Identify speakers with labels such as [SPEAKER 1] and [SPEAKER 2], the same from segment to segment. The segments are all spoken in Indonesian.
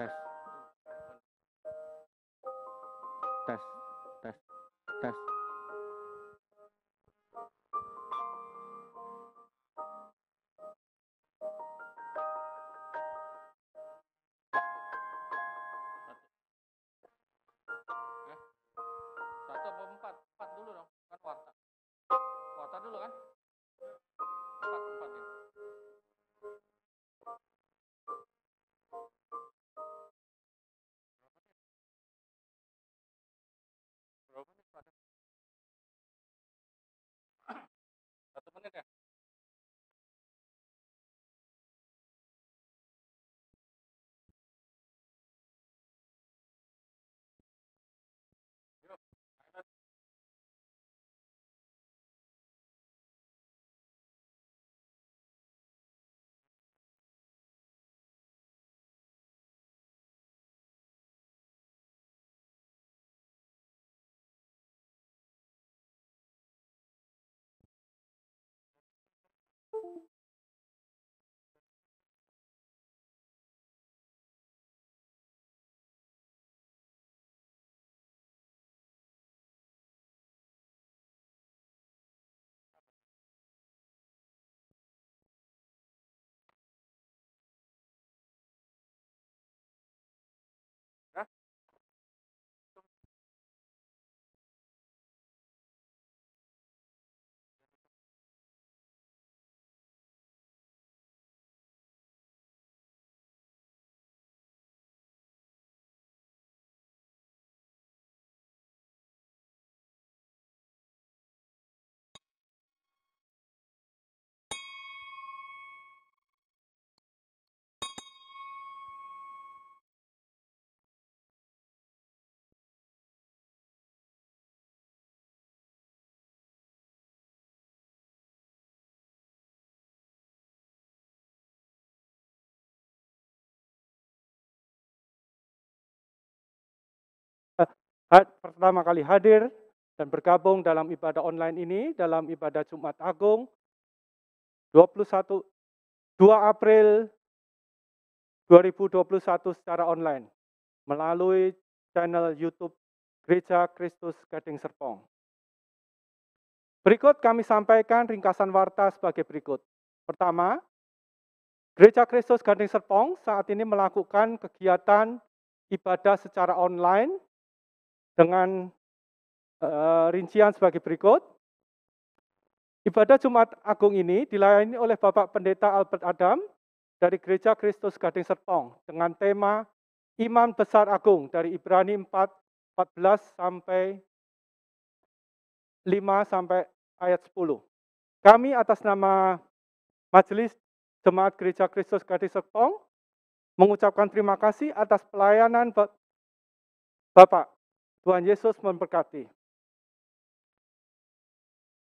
[SPEAKER 1] tes tes tes tes. Satu apa empat? Empat dulu dong, kan warta. Warta dulu kan? Empat ya. Berapa menit Pak? 1 menit ya? Yuk. Hah? Pertama kali hadir dan bergabung dalam ibadah online ini, dalam ibadah Jumat Agung 21 2 April 2021 secara online melalui channel YouTube Gereja Kristus Gading Serpong. Berikut kami sampaikan ringkasan warta sebagai berikut. Pertama, Gereja Kristus Gading Serpong saat ini melakukan kegiatan ibadah secara online dengan rincian sebagai berikut. Ibadah Jumat Agung ini dilayani oleh Bapak Pendeta Albert Adam dari Gereja Kristus Gading Serpong dengan tema Imam Besar Agung dari Ibrani 4:14 sampai 5 sampai ayat 10. Kami atas nama Majelis Jemaat Gereja Kristus Gading Serpong mengucapkan terima kasih atas pelayanan Bapak. Tuhan Yesus memberkati.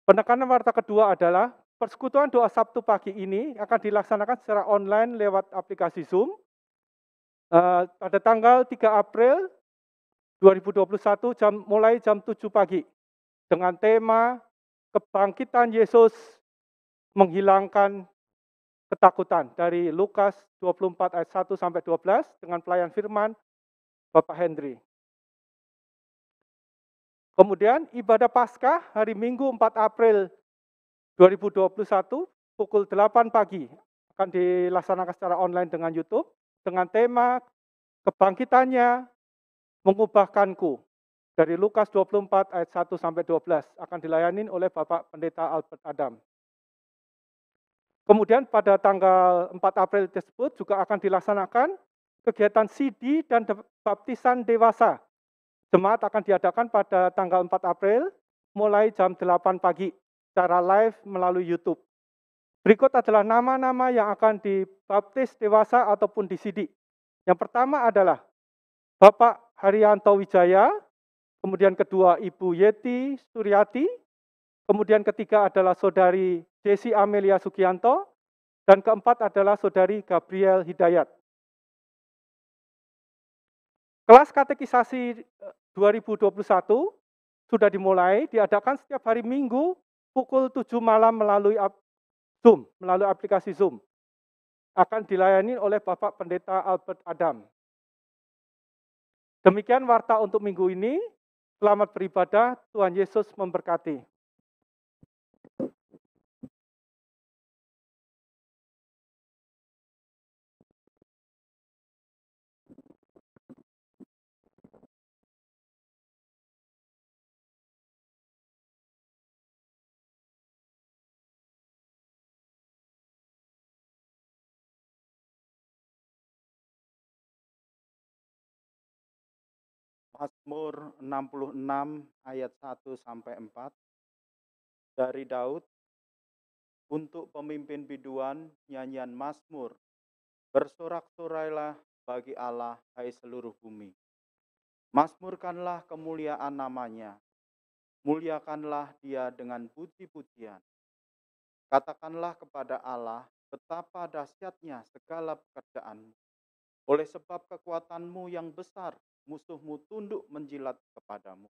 [SPEAKER 1] Penekanan warta kedua adalah persekutuan doa Sabtu pagi ini akan dilaksanakan secara online lewat aplikasi Zoom pada tanggal 3 April 2021 mulai jam 7 pagi dengan tema Kebangkitan Yesus menghilangkan ketakutan dari Lukas 24 ayat 1 sampai 12 dengan pelayan firman Bapak Henry. Kemudian ibadah Paskah hari Minggu 4 April 2021 pukul 8 pagi akan dilaksanakan secara online dengan YouTube dengan tema Kebangkitannya Mengubahkanku dari Lukas 24 ayat 1 sampai 12 akan dilayani oleh Bapak Pendeta Albert Adam. Kemudian pada tanggal 4 April tersebut juga akan dilaksanakan kegiatan CD dan baptisan dewasa. Jemaat akan diadakan pada tanggal 4 April mulai jam 8 pagi secara live melalui YouTube. Berikut adalah nama-nama yang akan dibaptis dewasa ataupun di CD. Yang pertama adalah Bapak Haryanto Wijaya, kemudian kedua Ibu Yeti Suryati, kemudian ketiga adalah Saudari Desi Amelia Sugianto, dan keempat adalah Saudari Gabriel Hidayat. Kelas katekisasi 2021 sudah dimulai, diadakan setiap hari Minggu pukul 7 malam melalui Zoom, melalui aplikasi Zoom. Akan dilayani oleh Bapak Pendeta Albert Adam. Demikian warta untuk minggu ini. Selamat beribadah, Tuhan Yesus memberkati.
[SPEAKER 2] Mazmur 66 ayat 1 sampai 4 dari Daud. Untuk pemimpin biduan nyanyian Mazmur. Bersorak-sorailah bagi Allah, hai seluruh bumi. Mazmurkanlah kemuliaan namanya. Muliakanlah dia dengan puji-pujian. Katakanlah kepada Allah, betapa dahsyatnya segala pekerjaanmu. Oleh sebab kekuatanmu yang besar, musuhmu tunduk menjilat kepadamu.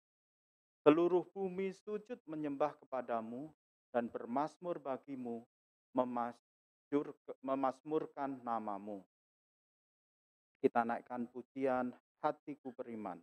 [SPEAKER 2] Seluruh bumi sujud menyembah kepadamu dan bermazmur bagimu, memazmurkan namamu. Kita naikkan pujian Hatiku Beriman.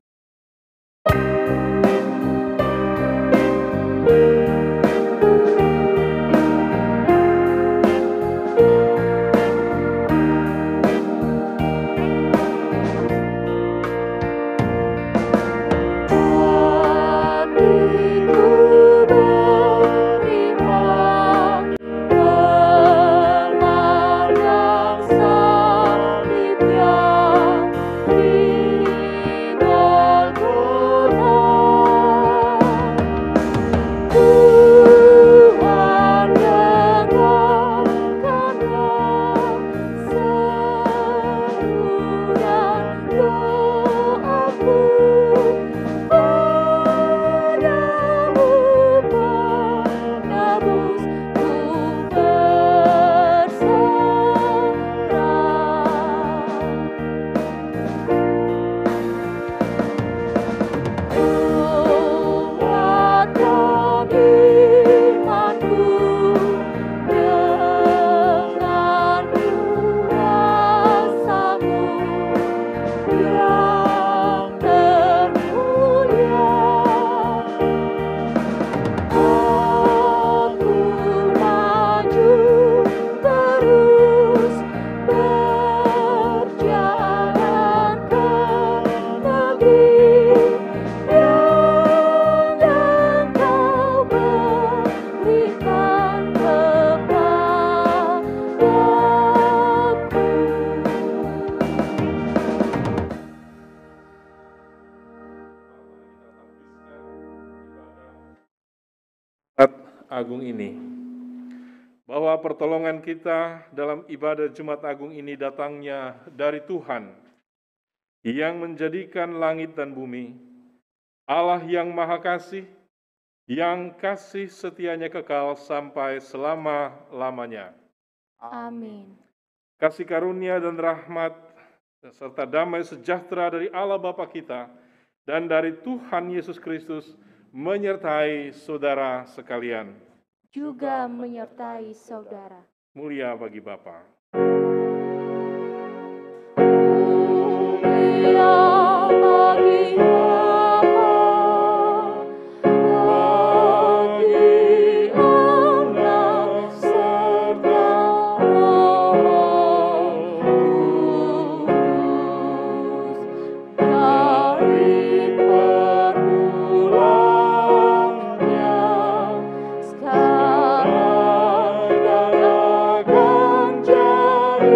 [SPEAKER 3] Agung ini, bahwa pertolongan kita dalam ibadah Jumat Agung ini datangnya dari Tuhan yang menjadikan langit dan bumi, Allah yang Maha Kasih, yang kasih setianya kekal sampai selama-lamanya.
[SPEAKER 4] Amin.
[SPEAKER 3] Kasih karunia dan rahmat serta damai sejahtera dari Allah Bapa kita dan dari Tuhan Yesus Kristus menyertai saudara sekalian.
[SPEAKER 4] Juga menyertai saudara.
[SPEAKER 3] Mulia bagi Bapa.
[SPEAKER 4] Mulia bagi Bapa, bagi Anak serta Roh Kudus, dari permulanya, sekarang dan akan jadi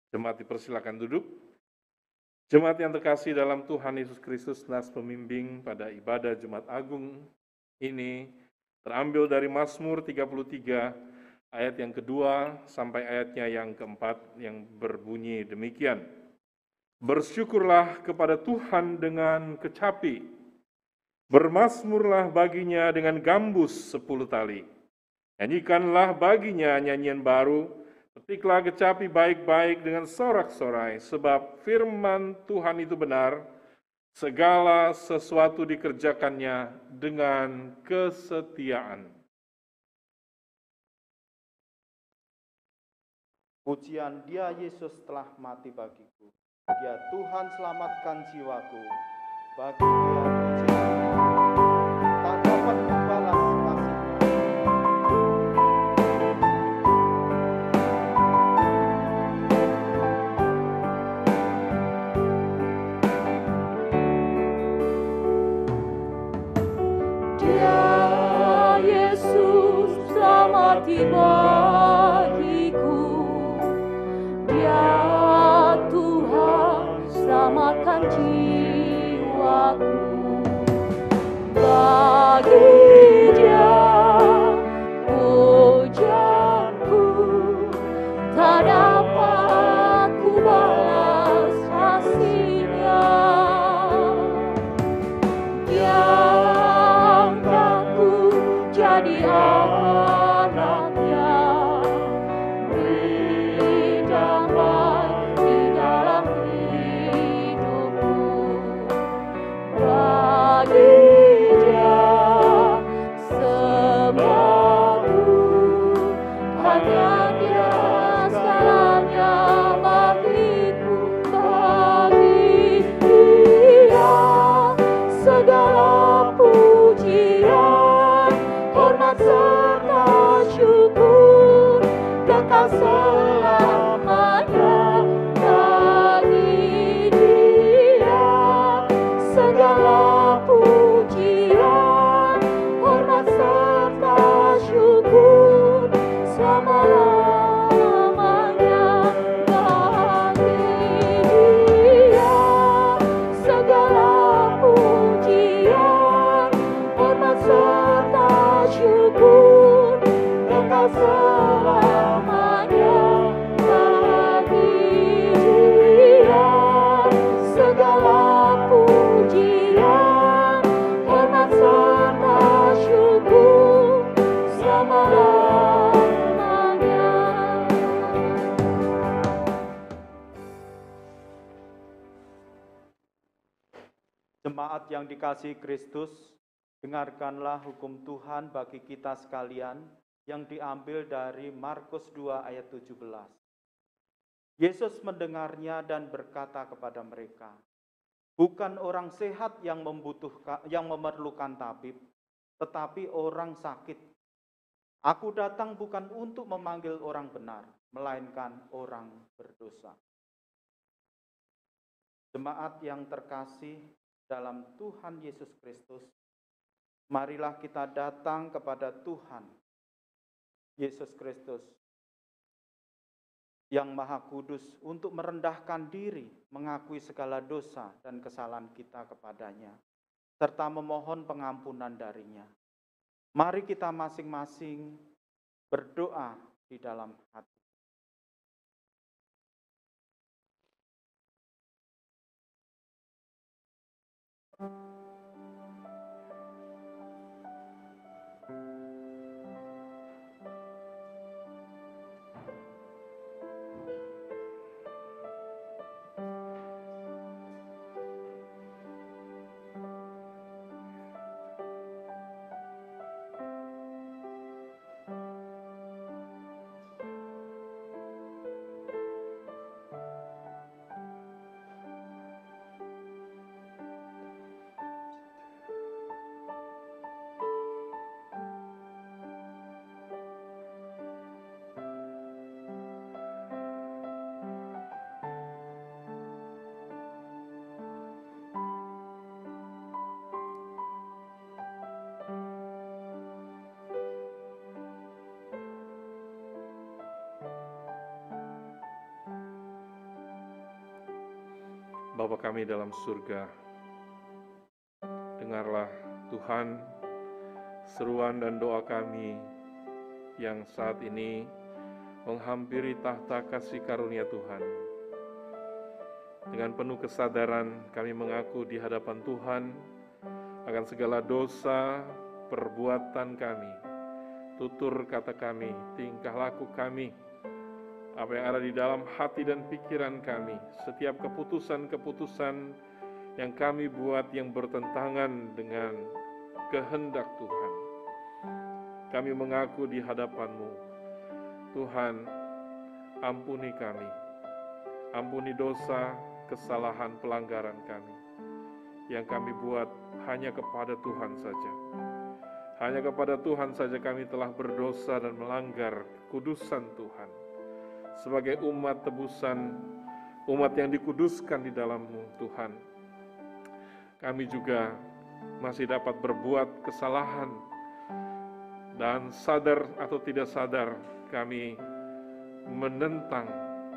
[SPEAKER 3] Jemaat dipersilakan duduk. Jemaat yang terkasih dalam Tuhan Yesus Kristus, nas pembimbing pada ibadah Jumat Agung ini terambil dari Mazmur 33 ayat yang kedua sampai ayatnya yang keempat yang berbunyi demikian. Bersyukurlah kepada Tuhan dengan kecapi, bermazmurlah baginya dengan gambus 10 tali. Nyanyikanlah baginya nyanyian baru, petiklah kecapi baik-baik dengan sorak-sorai, sebab firman Tuhan itu benar, segala sesuatu dikerjakannya dengan kesetiaan.
[SPEAKER 2] Pujian Dia Yesus telah mati bagiku. Dia Tuhan selamatkan jiwaku. Bagi Dia pujian tak dapat kubalas kasih.
[SPEAKER 4] Dia Yesus telah mati bagiku. Dia Tuhan selamatkan jiwaku. Bagi Dia pujianku tak dapat ku balas kasih-Nya. Dia angkatku jadi anak-Nya, beri damai di dalam hidupku. Bagi Dia sembahku, hanya Dia segalanya bagiku. Bagi Dia segala pujian, hormat serta syukur kekal selamanya. Bagi Dia segala pujian, hormat serta syukur selama-lamanya. Bagi Dia segala pujian, hormat serta syukur kekal selamanya. Bagi Dia segala pujian, hormat serta syukur selama-lamanya.
[SPEAKER 2] Jemaat yang dikasihi Kristus, dengarkanlah hukum Tuhan bagi kita sekalian yang diambil dari Markus 2 ayat 17. Yesus mendengarnya dan berkata kepada mereka, bukan orang sehat yang memerlukan tabib, tetapi orang sakit. Aku datang bukan untuk memanggil orang benar, melainkan orang berdosa. Jemaat yang terkasih dalam Tuhan Yesus Kristus, marilah kita datang kepada Tuhan Yesus Kristus yang Maha Kudus untuk merendahkan diri, mengakui segala dosa dan kesalahan kita kepadanya, serta memohon pengampunan darinya. Mari kita masing-masing berdoa di dalam hati.
[SPEAKER 3] Bapa kami dalam surga, dengarlah Tuhan seruan dan doa kami yang saat ini menghampiri tahta kasih karunia Tuhan. Dengan penuh kesadaran kami mengaku di hadapan Tuhan akan segala dosa, perbuatan kami, tutur kata kami, tingkah laku kami, apa yang ada di dalam hati dan pikiran kami, setiap keputusan-keputusan yang kami buat yang bertentangan dengan kehendak Tuhan. Kami mengaku di hadapan-Mu, Tuhan, ampuni kami. Ampuni dosa, kesalahan, pelanggaran kami yang kami buat hanya kepada Tuhan saja. Hanya kepada Tuhan saja kami telah berdosa dan melanggar kekudusan Tuhan. Sebagai umat tebusan, umat yang dikuduskan di dalam-Mu, Tuhan, kami juga masih dapat berbuat kesalahan, dan sadar atau tidak sadar kami menentang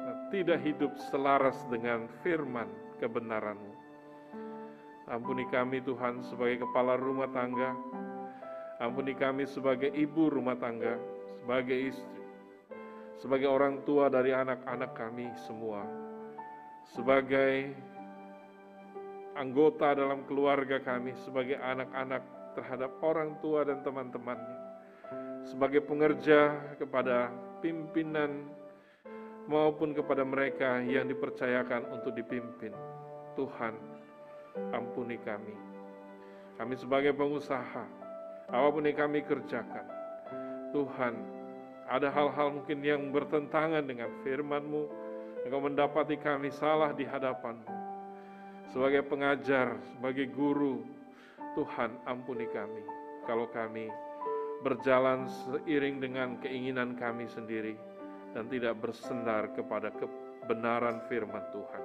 [SPEAKER 3] dan tidak hidup selaras dengan firman kebenaran-Mu. Ampuni kami Tuhan sebagai kepala rumah tangga, ampuni kami sebagai ibu rumah tangga, sebagai istri, sebagai orang tua dari anak-anak kami semua, sebagai anggota dalam keluarga kami, sebagai anak-anak terhadap orang tua dan teman-temannya, sebagai pengerja kepada pimpinan maupun kepada mereka yang dipercayakan untuk dipimpin. Tuhan, ampuni kami. Kami sebagai pengusaha, apapun yang kami kerjakan, Tuhan, ada hal-hal mungkin yang bertentangan dengan firman-Mu, Engkau mendapati kami salah di hadapan-Mu. Sebagai pengajar, sebagai guru, Tuhan, ampuni kami kalau kami berjalan seiring dengan keinginan kami sendiri dan tidak bersandar kepada kebenaran firman Tuhan.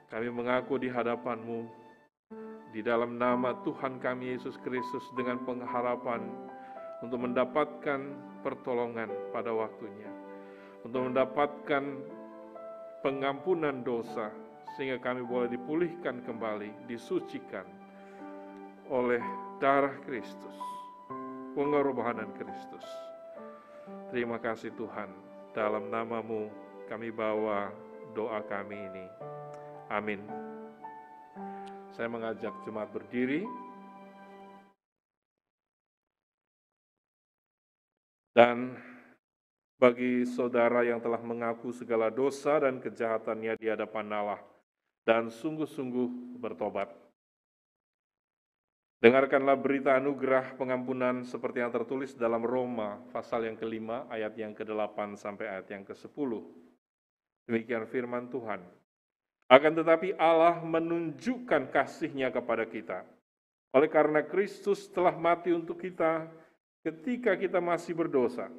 [SPEAKER 3] Kami mengaku di hadapan-Mu, di dalam nama Tuhan kami Yesus Kristus, dengan pengharapan untuk mendapatkan pertolongan pada waktunya, untuk mendapatkan pengampunan dosa, sehingga kami boleh dipulihkan kembali, disucikan oleh darah Kristus, pengorbanan Kristus. Terima kasih Tuhan, dalam nama-Mu kami bawa doa kami ini. Amin. Saya mengajak jemaat berdiri. Dan bagi saudara yang telah mengaku segala dosa dan kejahatannya di hadapan Allah dan sungguh-sungguh bertobat, dengarkanlah berita anugerah pengampunan seperti yang tertulis dalam Roma pasal yang ke-5 ayat yang ke-8 sampai ayat yang ke-10. Demikian firman Tuhan. Akan tetapi Allah menunjukkan kasih-Nya kepada kita, oleh karena Kristus telah mati untuk kita ketika kita masih berdosa.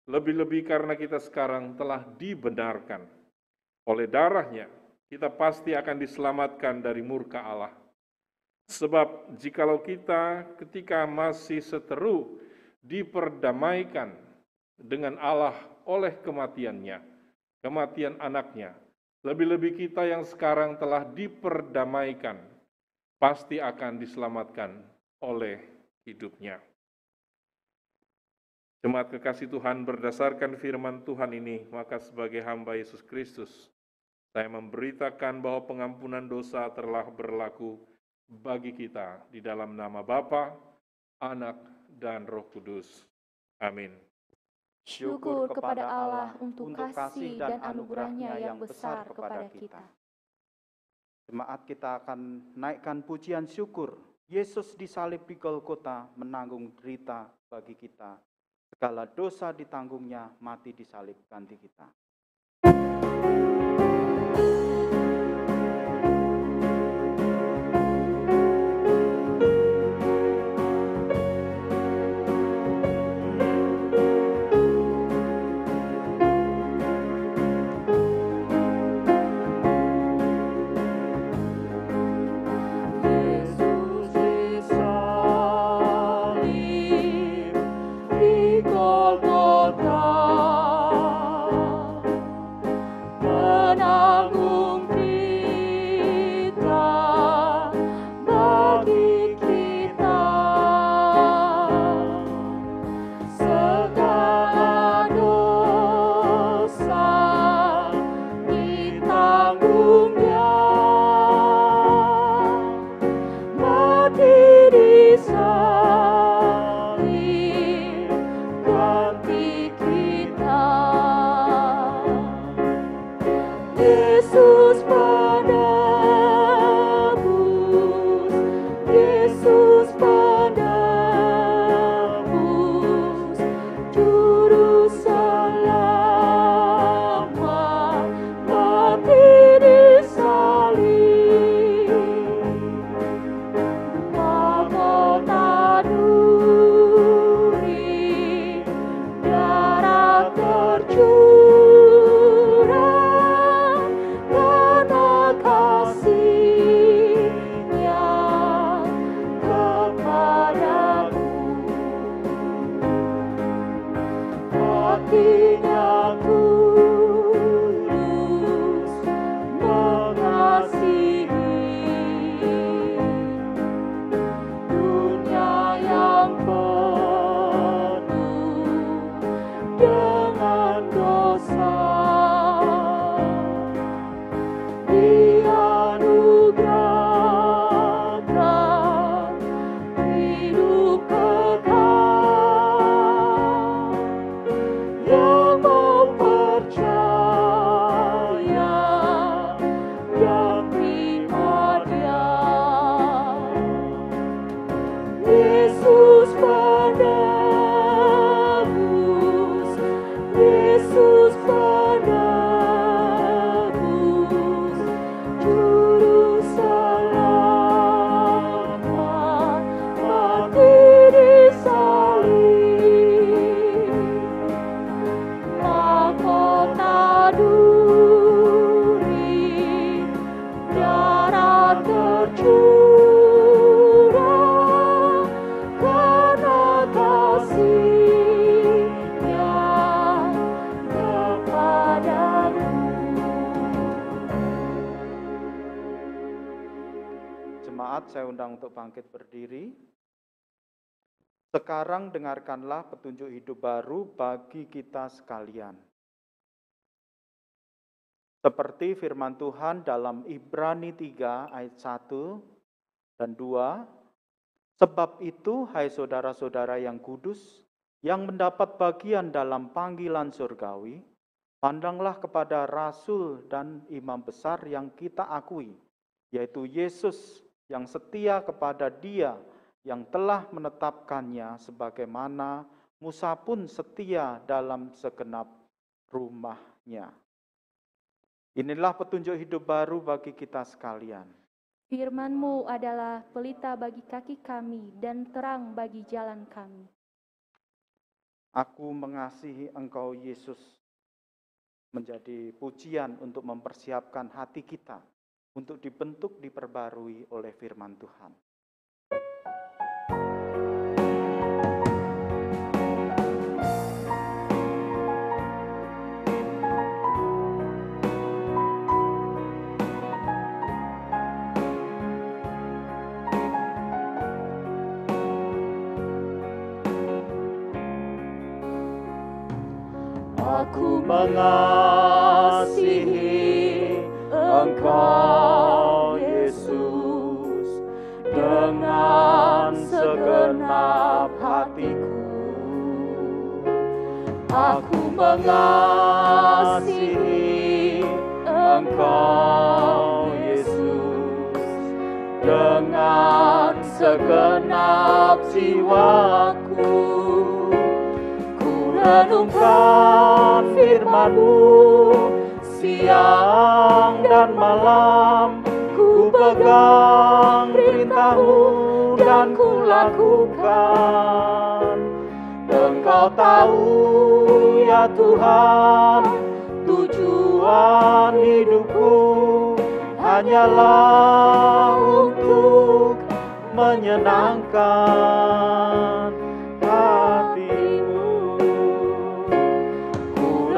[SPEAKER 3] Lebih-lebih karena kita sekarang telah dibenarkan. Oleh darah-Nya, kita pasti akan diselamatkan dari murka Allah. Sebab jikalau kita ketika masih seteru diperdamaikan dengan Allah oleh kematian-Nya, kematian anak-Nya, lebih-lebih kita yang sekarang telah diperdamaikan, pasti akan diselamatkan oleh hidup-Nya. Jemaat kekasih Tuhan, berdasarkan firman Tuhan ini, maka sebagai hamba Yesus Kristus, saya memberitakan bahwa pengampunan dosa telah berlaku bagi kita di dalam nama Bapa, Anak, dan Roh Kudus. Amin.
[SPEAKER 4] Syukur kepada Allah untuk kasih dan anugerah-Nya yang besar kepada kita.
[SPEAKER 2] Jemaat, kita akan naikkan pujian syukur. Yesus disalib di Golgota menanggung derita bagi kita. Segala dosa ditanggung-Nya, mati disalib ganti kita.
[SPEAKER 4] Di Golgota
[SPEAKER 2] Jemaat saya undang untuk bangkit berdiri. Sekarang dengarkanlah petunjuk hidup baru bagi kita sekalian. Seperti firman Tuhan dalam Ibrani 3 ayat 1 dan 2, sebab itu hai saudara-saudara yang kudus, yang mendapat bagian dalam panggilan surgawi, pandanglah kepada Rasul dan Imam Besar yang kita akui, yaitu Yesus yang setia kepada Dia yang telah menetapkannya sebagaimana Musa pun setia dalam segenap rumahnya. Inilah petunjuk hidup baru bagi kita sekalian.
[SPEAKER 4] Firman-Mu adalah pelita bagi kaki kami dan terang bagi jalan kami.
[SPEAKER 2] Aku mengasihi Engkau Yesus, menjadi pujian untuk mempersiapkan hati kita untuk dibentuk, diperbarui oleh firman Tuhan.
[SPEAKER 5] Aku mengasihi Engkau Yesus dengan segenap hatiku. Aku mengasihi Engkau Yesus dengan segenap jiwaku. Renungkan firman-Mu siang dan malam, ku pegang perintah-Mu dan ku lakukan. Engkau tahu ya Tuhan, tujuan hidupku hanyalah untuk menyenangkan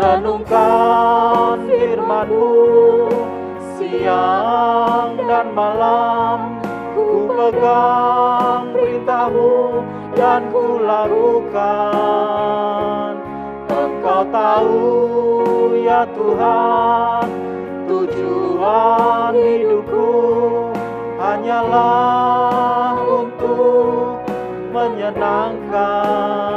[SPEAKER 5] renungkan firman-Mu siang dan malam, ku pegang perintah-Mu dan ku lakukan. Engkau tahu ya Tuhan, tujuan hidupku hanyalah untuk menyenangkan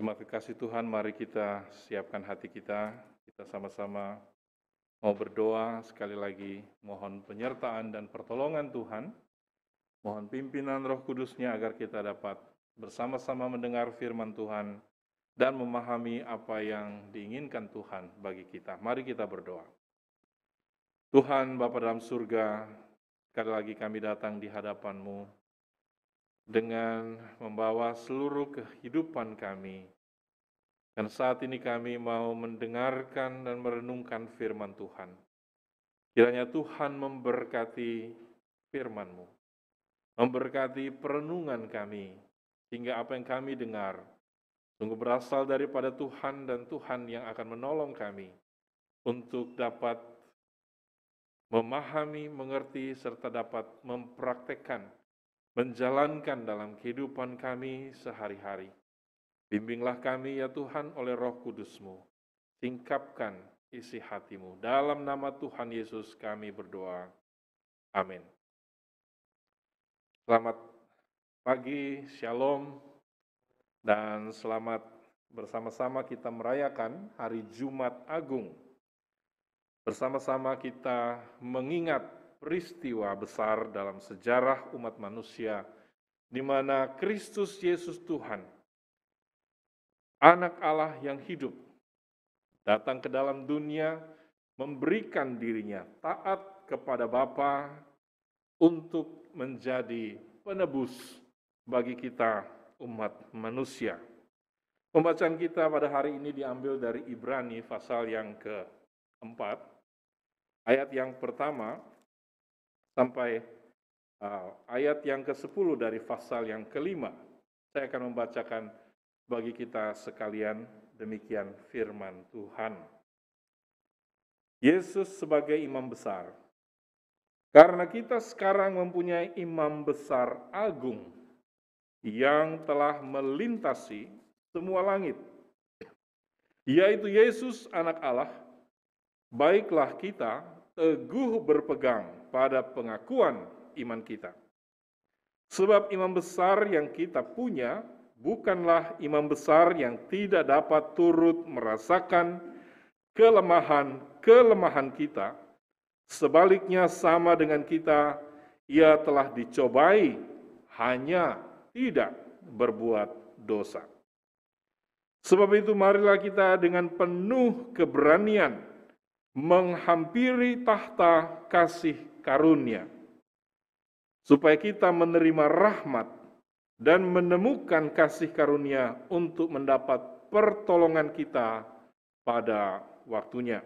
[SPEAKER 3] Jemaat kekasih Tuhan, mari kita siapkan hati kita. Kita sama-sama mau berdoa, sekali lagi mohon penyertaan dan pertolongan Tuhan. Mohon pimpinan Roh Kudus-Nya agar kita dapat bersama-sama mendengar firman Tuhan dan memahami apa yang diinginkan Tuhan bagi kita. Mari kita berdoa. Tuhan Bapa dalam surga, sekali lagi kami datang di hadapan-Mu dengan membawa seluruh kehidupan kami. Dan saat ini kami mau mendengarkan dan merenungkan firman Tuhan. Kiranya Tuhan memberkati firman-Mu, memberkati perenungan kami, hingga apa yang kami dengar sungguh berasal daripada Tuhan dan Tuhan yang akan menolong kami untuk dapat memahami, mengerti, serta dapat mempraktekkan, menjalankan dalam kehidupan kami sehari-hari. Bimbinglah kami ya Tuhan oleh Roh Kudus-Mu. Singkapkan isi hati-Mu. Dalam nama Tuhan Yesus kami berdoa. Amin. Selamat pagi, shalom, dan selamat bersama-sama kita merayakan Hari Jumat Agung. Bersama-sama kita mengingat peristiwa besar dalam sejarah umat manusia, di mana Kristus Yesus Tuhan, Anak Allah yang hidup, datang ke dalam dunia, memberikan dirinya taat kepada Bapa untuk menjadi penebus bagi kita umat manusia. Pembacaan kita pada hari ini diambil dari Ibrani pasal yang ke-4, ayat yang pertama sampai ayat yang ke-10 dari pasal yang ke-5. Saya akan membacakan bagi kita sekalian. Demikian firman Tuhan. Yesus sebagai imam besar. Karena kita sekarang mempunyai imam besar agung yang telah melintasi semua langit, yaitu Yesus anak Allah, baiklah kita teguh berpegang pada pengakuan iman kita. Sebab imam besar yang kita punya bukanlah imam besar yang tidak dapat turut merasakan kelemahan kita. Sebaliknya sama dengan kita, ia telah dicobai, hanya tidak berbuat dosa. Sebab itu marilah kita dengan penuh keberanian menghampiri tahta kasih karunia, supaya kita menerima rahmat dan menemukan kasih karunia untuk mendapat pertolongan kita pada waktunya.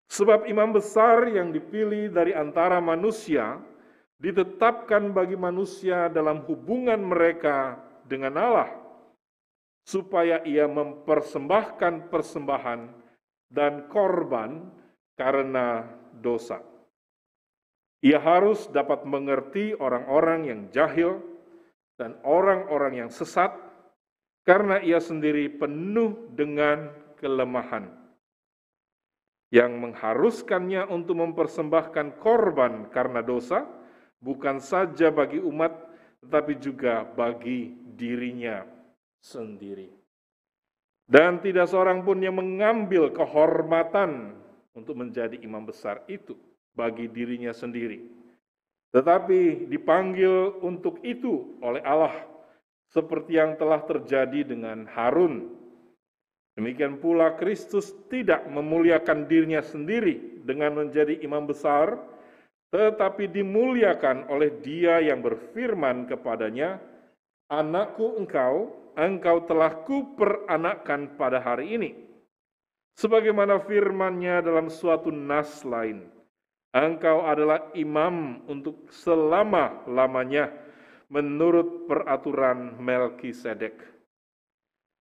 [SPEAKER 3] Sebab imam besar yang dipilih dari antara manusia ditetapkan bagi manusia dalam hubungan mereka dengan Allah, supaya ia mempersembahkan persembahan dan korban karena dosa. Ia harus dapat mengerti orang-orang yang jahil dan orang-orang yang sesat, karena ia sendiri penuh dengan kelemahan, yang mengharuskannya untuk mempersembahkan korban karena dosa, bukan saja bagi umat, tetapi juga bagi dirinya sendiri. Dan tidak seorang pun yang mengambil kehormatan untuk menjadi imam besar itu bagi dirinya sendiri, tetapi dipanggil untuk itu oleh Allah, seperti yang telah terjadi dengan Harun. Demikian pula Kristus tidak memuliakan dirinya sendiri dengan menjadi imam besar, tetapi dimuliakan oleh Dia yang berfirman kepadanya, "Anakku engkau telah kuperanakkan pada hari ini." Sebagaimana firman-Nya dalam suatu nas lain, "Engkau adalah imam untuk selama-lamanya menurut peraturan Melkisedek."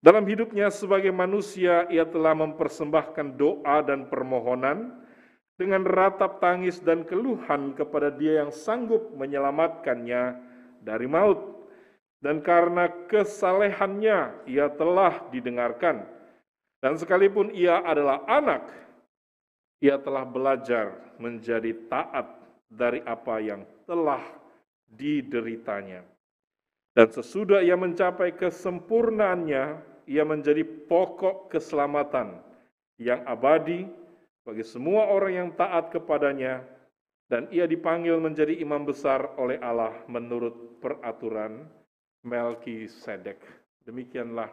[SPEAKER 3] Dalam hidupnya sebagai manusia, ia telah mempersembahkan doa dan permohonan dengan ratap tangis dan keluhan kepada Dia yang sanggup menyelamatkannya dari maut. Dan karena kesalehannya, ia telah didengarkan. Dan sekalipun ia adalah anak, ia telah belajar menjadi taat dari apa yang telah dideritanya. Dan sesudah ia mencapai kesempurnaannya, ia menjadi pokok keselamatan yang abadi bagi semua orang yang taat kepadanya, dan ia dipanggil menjadi imam besar oleh Allah menurut peraturan Melkisedek. Demikianlah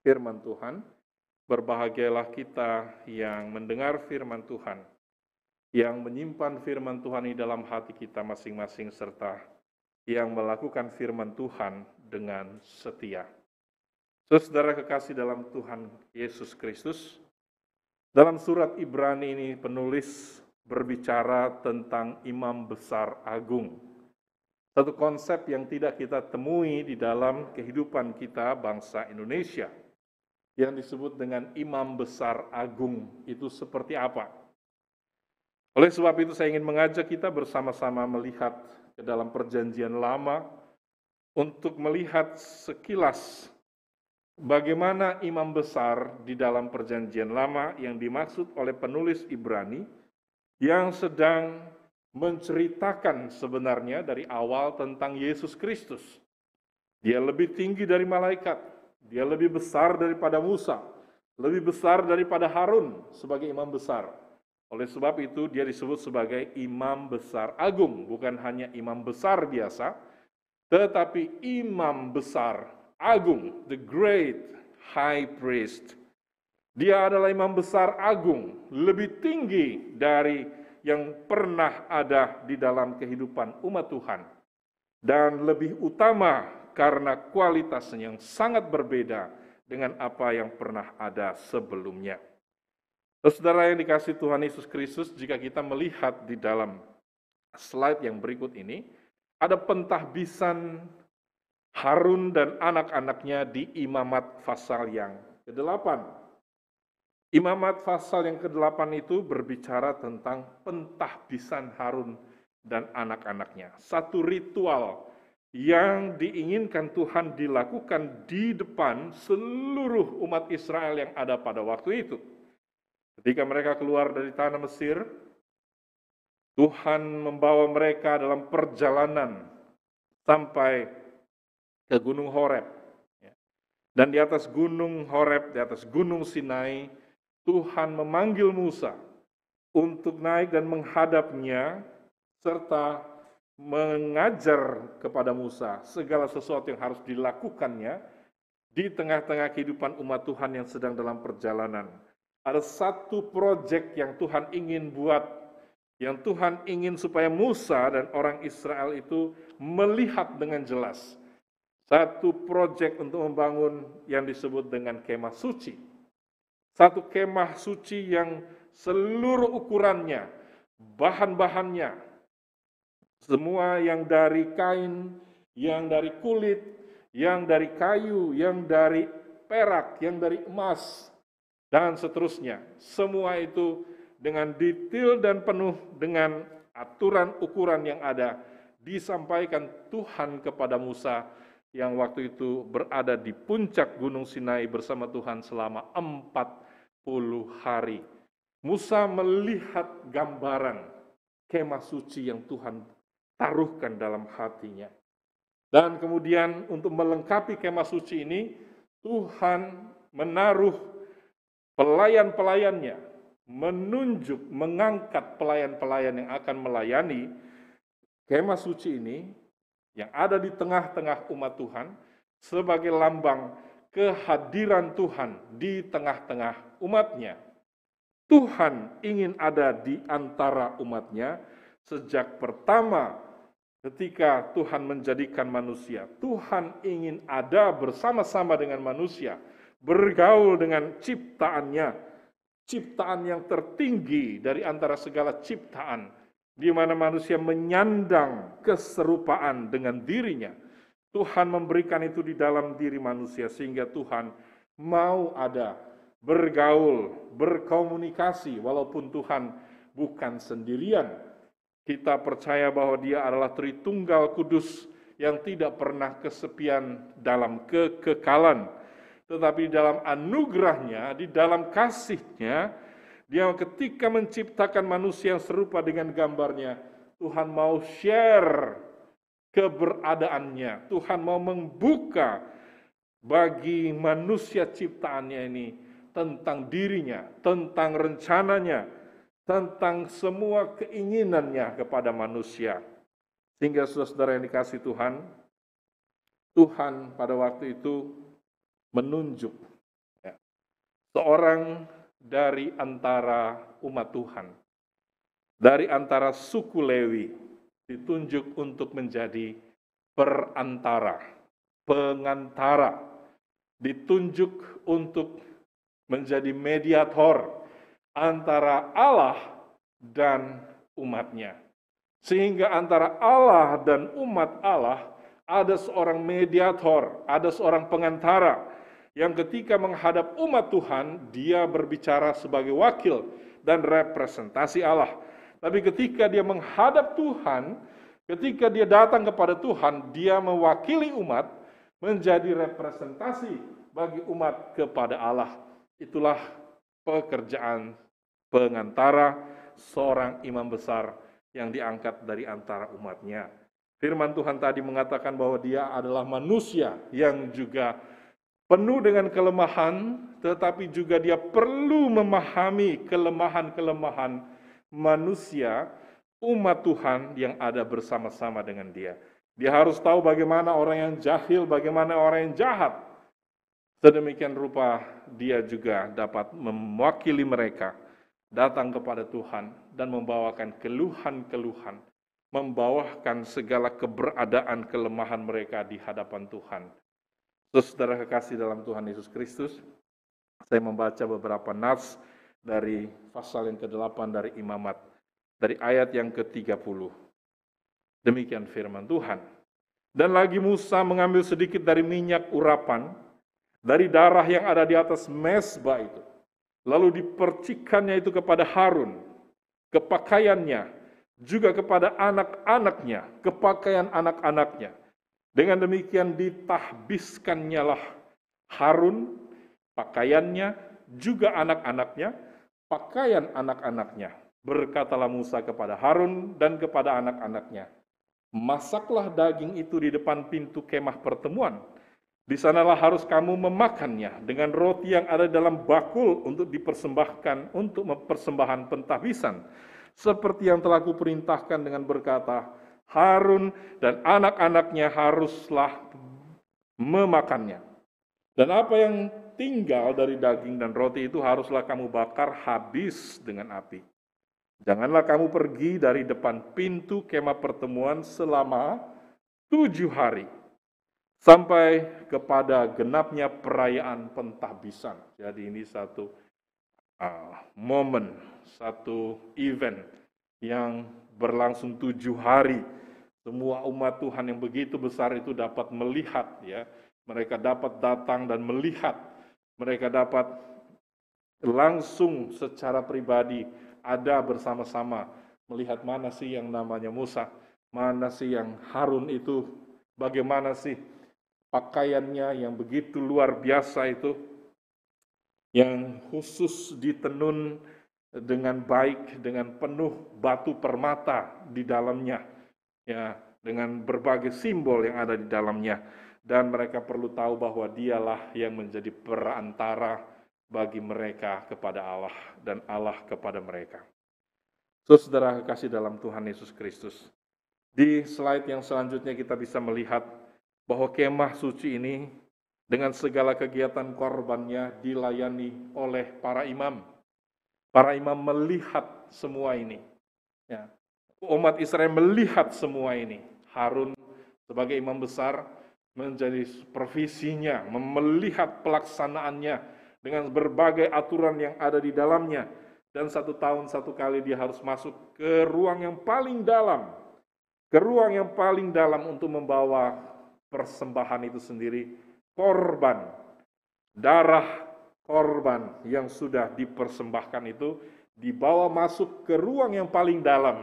[SPEAKER 3] firman Tuhan. Berbahagialah kita yang mendengar firman Tuhan, yang menyimpan firman Tuhan di dalam hati kita masing-masing, serta yang melakukan firman Tuhan dengan setia. Saudara kekasih dalam Tuhan Yesus Kristus, dalam surat Ibrani ini penulis berbicara tentang imam besar agung. Satu konsep yang tidak kita temui di dalam kehidupan kita bangsa Indonesia, yang disebut dengan imam besar agung. Itu seperti apa? Oleh sebab itu saya ingin mengajak kita bersama-sama melihat ke dalam perjanjian lama untuk melihat sekilas bagaimana imam besar di dalam perjanjian lama yang dimaksud oleh penulis Ibrani, yang sedang menceritakan sebenarnya dari awal tentang Yesus Kristus. Dia lebih tinggi dari malaikat, dia lebih besar daripada Musa, lebih besar daripada Harun sebagai imam besar. Oleh sebab itu dia disebut sebagai imam besar agung, bukan hanya imam besar biasa, tetapi imam besar agung, the great high priest. Dia adalah imam besar agung, lebih tinggi dari yang pernah ada di dalam kehidupan umat Tuhan, dan lebih utama karena kualitasnya yang sangat berbeda dengan apa yang pernah ada sebelumnya. Saudara yang dikasihi Tuhan Yesus Kristus, jika kita melihat di dalam slide yang berikut ini, ada pentahbisan Harun dan anak-anaknya di imamat pasal yang ke-8. Imamat pasal yang ke-8 itu berbicara tentang pentahbisan Harun dan anak-anaknya. Satu ritual yang diinginkan Tuhan dilakukan di depan seluruh umat Israel yang ada pada waktu itu. Ketika mereka keluar dari tanah Mesir, Tuhan membawa mereka dalam perjalanan sampai ke Gunung Horeb. Dan di atas Gunung Horeb, di atas Gunung Sinai, Tuhan memanggil Musa untuk naik dan menghadapnya, serta mengajar kepada Musa segala sesuatu yang harus dilakukannya di tengah-tengah kehidupan umat Tuhan yang sedang dalam perjalanan. Ada satu proyek yang Tuhan ingin buat, yang Tuhan ingin supaya Musa dan orang Israel itu melihat dengan jelas. Satu proyek untuk membangun yang disebut dengan kemah suci. Satu kemah suci yang seluruh ukurannya, bahan-bahannya, semua yang dari kain, yang dari kulit, yang dari kayu, yang dari perak, yang dari emas, dan seterusnya. Semua itu dengan detail dan penuh dengan aturan ukuran yang ada, disampaikan Tuhan kepada Musa yang waktu itu berada di puncak Gunung Sinai bersama Tuhan selama 40 hari. Musa melihat gambaran kemah suci yang Tuhan taruhkan dalam hatinya. Dan kemudian untuk melengkapi kemah suci ini, Tuhan menaruh pelayan-pelayannya, menunjuk, mengangkat pelayan-pelayan yang akan melayani kemah suci ini, yang ada di tengah-tengah umat Tuhan, sebagai lambang kehadiran Tuhan di tengah-tengah umatnya. Tuhan ingin ada di antara umatnya sejak pertama ketika Tuhan menjadikan manusia. Tuhan ingin ada bersama-sama dengan manusia, bergaul dengan ciptaannya, ciptaan yang tertinggi dari antara segala ciptaan, di mana manusia menyandang keserupaan dengan dirinya. Tuhan memberikan itu di dalam diri manusia sehingga Tuhan mau ada, bergaul, berkomunikasi walaupun Tuhan bukan sendirian. Kita percaya bahwa Dia adalah Tritunggal Kudus yang tidak pernah kesepian dalam kekekalan. Tetapi dalam anugerahnya, di dalam kasihnya, Dia ketika menciptakan manusia yang serupa dengan gambarnya, Tuhan mau share keberadaannya. Tuhan mau membuka bagi manusia ciptaannya ini tentang dirinya, tentang rencananya, tentang semua keinginannya kepada manusia. Sehingga saudara-saudara yang dikasihi Tuhan, Tuhan pada waktu itu menunjuk seorang dari antara umat Tuhan, dari antara suku Lewi, ditunjuk untuk menjadi perantara, pengantara, ditunjuk untuk menjadi mediator antara Allah dan umatnya. Sehingga antara Allah dan umat Allah ada seorang mediator, ada seorang pengantara yang ketika menghadap umat Tuhan, dia berbicara sebagai wakil dan representasi Allah. Tapi ketika dia menghadap Tuhan, ketika dia datang kepada Tuhan, dia mewakili umat menjadi representasi bagi umat kepada Allah. Itulah pekerjaan pengantara, seorang imam besar yang diangkat dari antara umatnya. Firman Tuhan tadi mengatakan bahwa dia adalah manusia yang juga penuh dengan kelemahan, tetapi juga dia perlu memahami kelemahan-kelemahan manusia, umat Tuhan yang ada bersama-sama dengan dia. Dia harus tahu bagaimana orang yang jahil, bagaimana orang yang jahat. Sedemikian rupa dia juga dapat mewakili mereka datang kepada Tuhan dan membawakan keluhan-keluhan, membawakan segala keberadaan kelemahan mereka di hadapan Tuhan. Saudara kekasih dalam Tuhan Yesus Kristus, saya membaca beberapa nas dari pasal yang ke-8 dari Imamat, dari ayat yang ke-30. Demikian firman Tuhan. Dan lagi Musa mengambil sedikit dari minyak urapan, dari darah yang ada di atas mezbah itu. Lalu dipercikannya itu kepada Harun, ke pakaiannya, juga kepada anak-anaknya, ke pakaian anak-anaknya. Dengan demikian ditahbiskannya lah Harun, pakaiannya, juga anak-anaknya, pakaian anak-anaknya. Berkatalah Musa kepada Harun dan kepada anak-anaknya, masaklah daging itu di depan pintu kemah pertemuan. Di sanalah harus kamu memakannya dengan roti yang ada dalam bakul untuk dipersembahkan untuk persembahan pentahbisan. Seperti yang telah kuperintahkan dengan berkata, Harun dan anak-anaknya haruslah memakannya. Dan apa yang tinggal dari daging dan roti itu haruslah kamu bakar habis dengan api. Janganlah kamu pergi dari depan pintu kemah pertemuan selama 7 hari, sampai kepada genapnya perayaan pentahbisan. Jadi ini satu momen, satu event yang berlangsung 7 hari. Semua umat Tuhan yang begitu besar itu dapat melihat, ya. Mereka dapat datang dan melihat. Mereka dapat langsung secara pribadi ada bersama-sama melihat mana sih yang namanya Musa, mana sih yang Harun itu, bagaimana sih pakaiannya yang begitu luar biasa itu, yang khusus ditenun dengan baik, dengan penuh batu permata di dalamnya, ya, dengan berbagai simbol yang ada di dalamnya. Dan mereka perlu tahu bahwa dialah yang menjadi perantara bagi mereka kepada Allah dan Allah kepada mereka. Saudara kasih dalam Tuhan Yesus Kristus, di slide yang selanjutnya kita bisa melihat bahwa kemah suci ini dengan segala kegiatan korbannya dilayani oleh para imam. Para imam melihat semua ini. Ya. Umat Israel melihat semua ini. Harun sebagai imam besar menjadi supervisinya, melihat pelaksanaannya dengan berbagai aturan yang ada di dalamnya. Dan 1 tahun 1 kali dia harus masuk ke ruang yang paling dalam. Ke ruang yang paling dalam untuk membawa persembahan itu sendiri, korban. Darah korban yang sudah dipersembahkan itu dibawa masuk ke ruang yang paling dalam,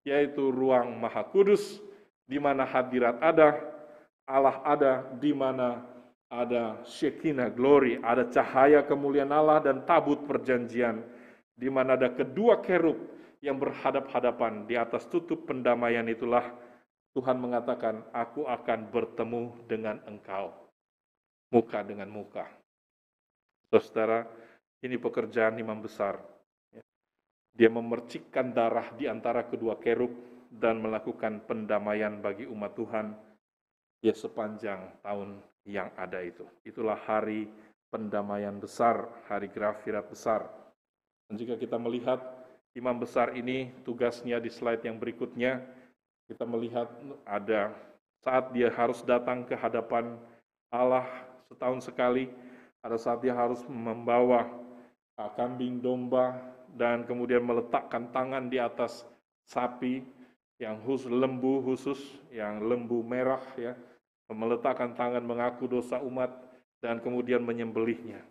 [SPEAKER 3] yaitu ruang Maha Kudus, di mana hadirat ada, Allah ada, di mana ada Shekinah glory, ada cahaya kemuliaan Allah dan tabut perjanjian, di mana ada kedua kerub yang berhadap-hadapan di atas tutup pendamaian. Itulah Tuhan mengatakan, aku akan bertemu dengan engkau, muka dengan muka. Saudara, ini pekerjaan imam besar. Dia memercikkan darah di antara kedua kerub dan melakukan pendamaian bagi umat Tuhan ya sepanjang tahun yang ada itu. Itulah hari pendamaian besar, hari Grafirat besar. Dan jika kita melihat imam besar ini, tugasnya di slide yang berikutnya, kita melihat ada saat dia harus datang ke hadapan Allah setahun sekali, ada saat dia harus membawa kambing domba dan kemudian meletakkan tangan di atas sapi yang lembu khusus, yang lembu merah, ya, meletakkan tangan mengaku dosa umat dan kemudian menyembelihnya.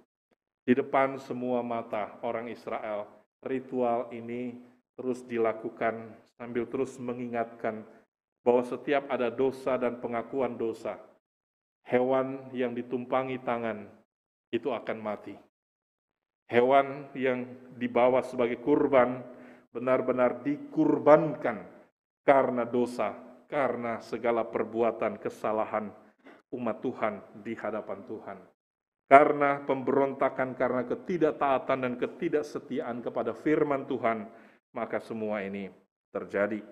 [SPEAKER 3] Di depan semua mata orang Israel, ritual ini terus dilakukan sambil terus mengingatkan bahwa setiap ada dosa dan pengakuan dosa, hewan yang ditumpangi tangan itu akan mati. Hewan yang dibawa sebagai kurban benar-benar dikurbankan karena dosa, karena segala perbuatan kesalahan umat Tuhan di hadapan Tuhan. Karena pemberontakan, karena ketidaktaatan dan ketidaksetiaan kepada firman Tuhan, maka semua ini terjadi.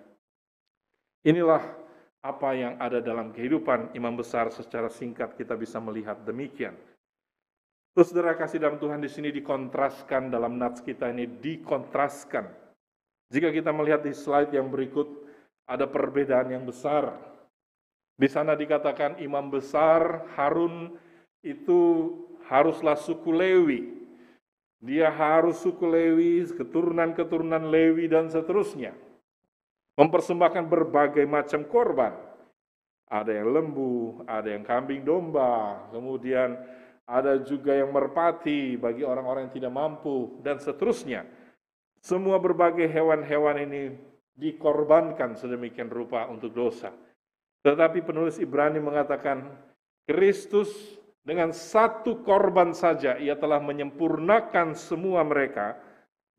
[SPEAKER 3] Inilah apa yang ada dalam kehidupan imam besar. Secara singkat kita bisa melihat demikian. Terus saudara kasih dalam Tuhan, di sini dikontraskan dalam nats kita ini, dikontraskan. Jika kita melihat di slide yang berikut, ada perbedaan yang besar. Di sana dikatakan imam besar Harun itu haruslah suku Lewi. Dia harus suku Lewi, keturunan-keturunan Lewi dan seterusnya. Mempersembahkan berbagai macam korban. ada yang lembu, ada yang kambing domba, kemudian ada juga yang merpati bagi orang-orang yang tidak mampu, dan seterusnya. Semua berbagai hewan-hewan ini dikorbankan sedemikian rupa untuk dosa. Tetapi penulis Ibrani mengatakan, Kristus dengan satu korban saja, ia telah menyempurnakan semua mereka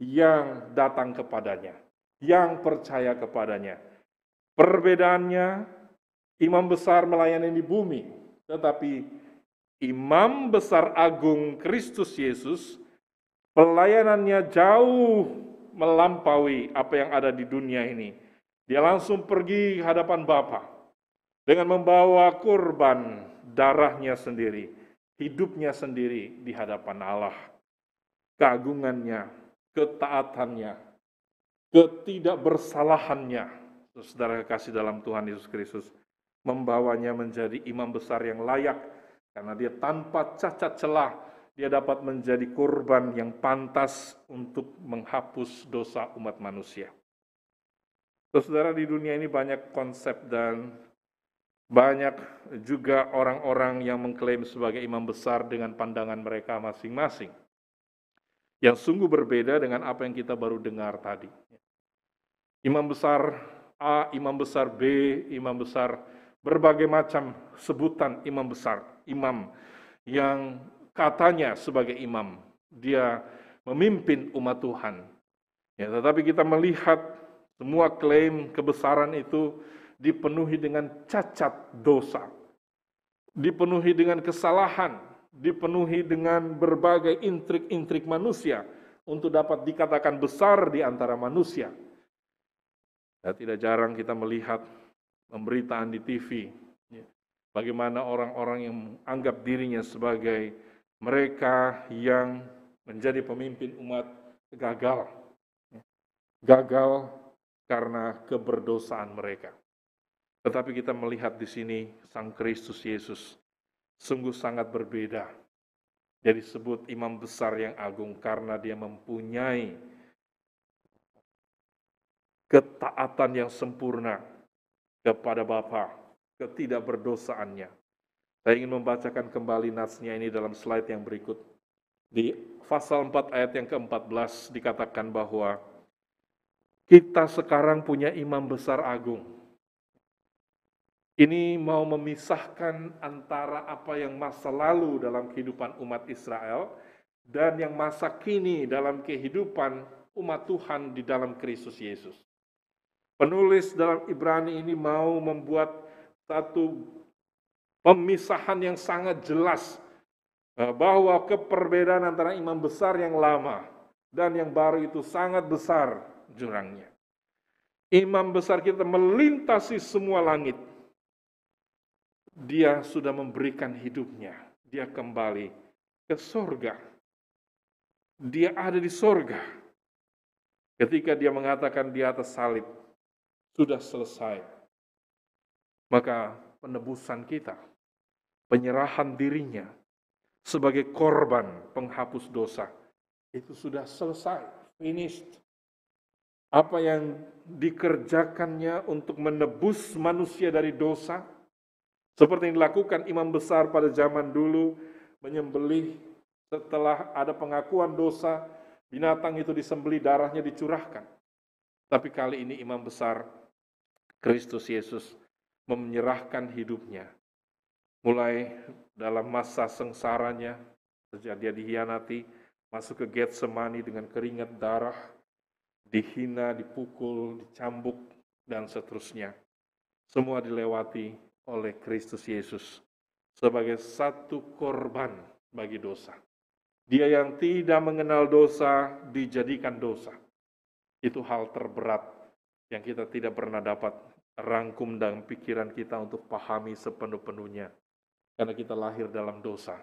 [SPEAKER 3] yang datang kepadanya, yang percaya kepadanya. Perbedaannya, imam besar melayani di bumi, tetapi imam besar agung Kristus Yesus, pelayanannya jauh melampaui apa yang ada di dunia ini. Dia langsung pergi hadapan Bapa dengan membawa kurban darahnya sendiri, hidupnya sendiri di hadapan Allah. Keagungannya, ketaatannya, ketidakbersalahannya, saudara kekasih dalam Tuhan Yesus Kristus, membawanya menjadi imam besar yang layak, karena dia tanpa cacat celah, dia dapat menjadi kurban yang pantas untuk menghapus dosa umat manusia. Saudara, di dunia ini banyak konsep dan banyak juga orang-orang yang mengklaim sebagai imam besar dengan pandangan mereka masing-masing, yang sungguh berbeda dengan apa yang kita baru dengar tadi. Imam besar A, imam besar B, imam besar, berbagai macam sebutan imam besar, imam yang katanya sebagai imam, dia memimpin umat Tuhan. Ya, tetapi kita melihat semua klaim kebesaran itu dipenuhi dengan cacat dosa, dipenuhi dengan kesalahan, dipenuhi dengan berbagai intrik-intrik manusia untuk dapat dikatakan besar di antara manusia. Ya, tidak jarang kita melihat pemberitaan di TV, ya, bagaimana orang-orang yang anggap dirinya sebagai mereka yang menjadi pemimpin umat gagal. Gagal karena keberdosaan mereka. Tetapi kita melihat di sini Sang Kristus Yesus sungguh sangat berbeda. Dia disebut imam besar yang agung karena dia mempunyai ketaatan yang sempurna kepada Bapa, ketidakberdosaannya. Saya ingin membacakan kembali natsnya ini dalam slide yang berikut. Di pasal 4 ayat yang ke-14 dikatakan bahwa kita sekarang punya imam besar agung. Ini mau memisahkan antara apa yang masa lalu dalam kehidupan umat Israel dan yang masa kini dalam kehidupan umat Tuhan di dalam Kristus Yesus. Penulis dalam Ibrani ini mau membuat satu pemisahan yang sangat jelas bahwa keperbedaan antara imam besar yang lama dan yang baru itu sangat besar jurangnya. Imam besar kita melintasi semua langit. Dia sudah memberikan hidupnya. Dia kembali ke sorga. Dia ada di sorga. Ketika dia mengatakan di atas salib, sudah selesai. Maka penebusan kita, penyerahan dirinya sebagai korban penghapus dosa, itu sudah selesai, finished. Apa yang dikerjakannya untuk menebus manusia dari dosa, seperti yang dilakukan imam besar pada zaman dulu, menyembelih setelah ada pengakuan dosa, binatang itu disembelih, darahnya dicurahkan. Tapi kali ini imam besar Kristus Yesus menyerahkan hidupnya. Mulai dalam masa sengsaranya, sejak dia dihianati, masuk ke Getsemani dengan keringat darah, dihina, dipukul, dicambuk, dan seterusnya. Semua dilewati oleh Kristus Yesus sebagai satu korban bagi dosa. Dia yang tidak mengenal dosa dijadikan dosa. Itu hal terberat yang kita tidak pernah dapat rangkum dalam pikiran kita untuk pahami sepenuh-penuhnya. Karena kita lahir dalam dosa.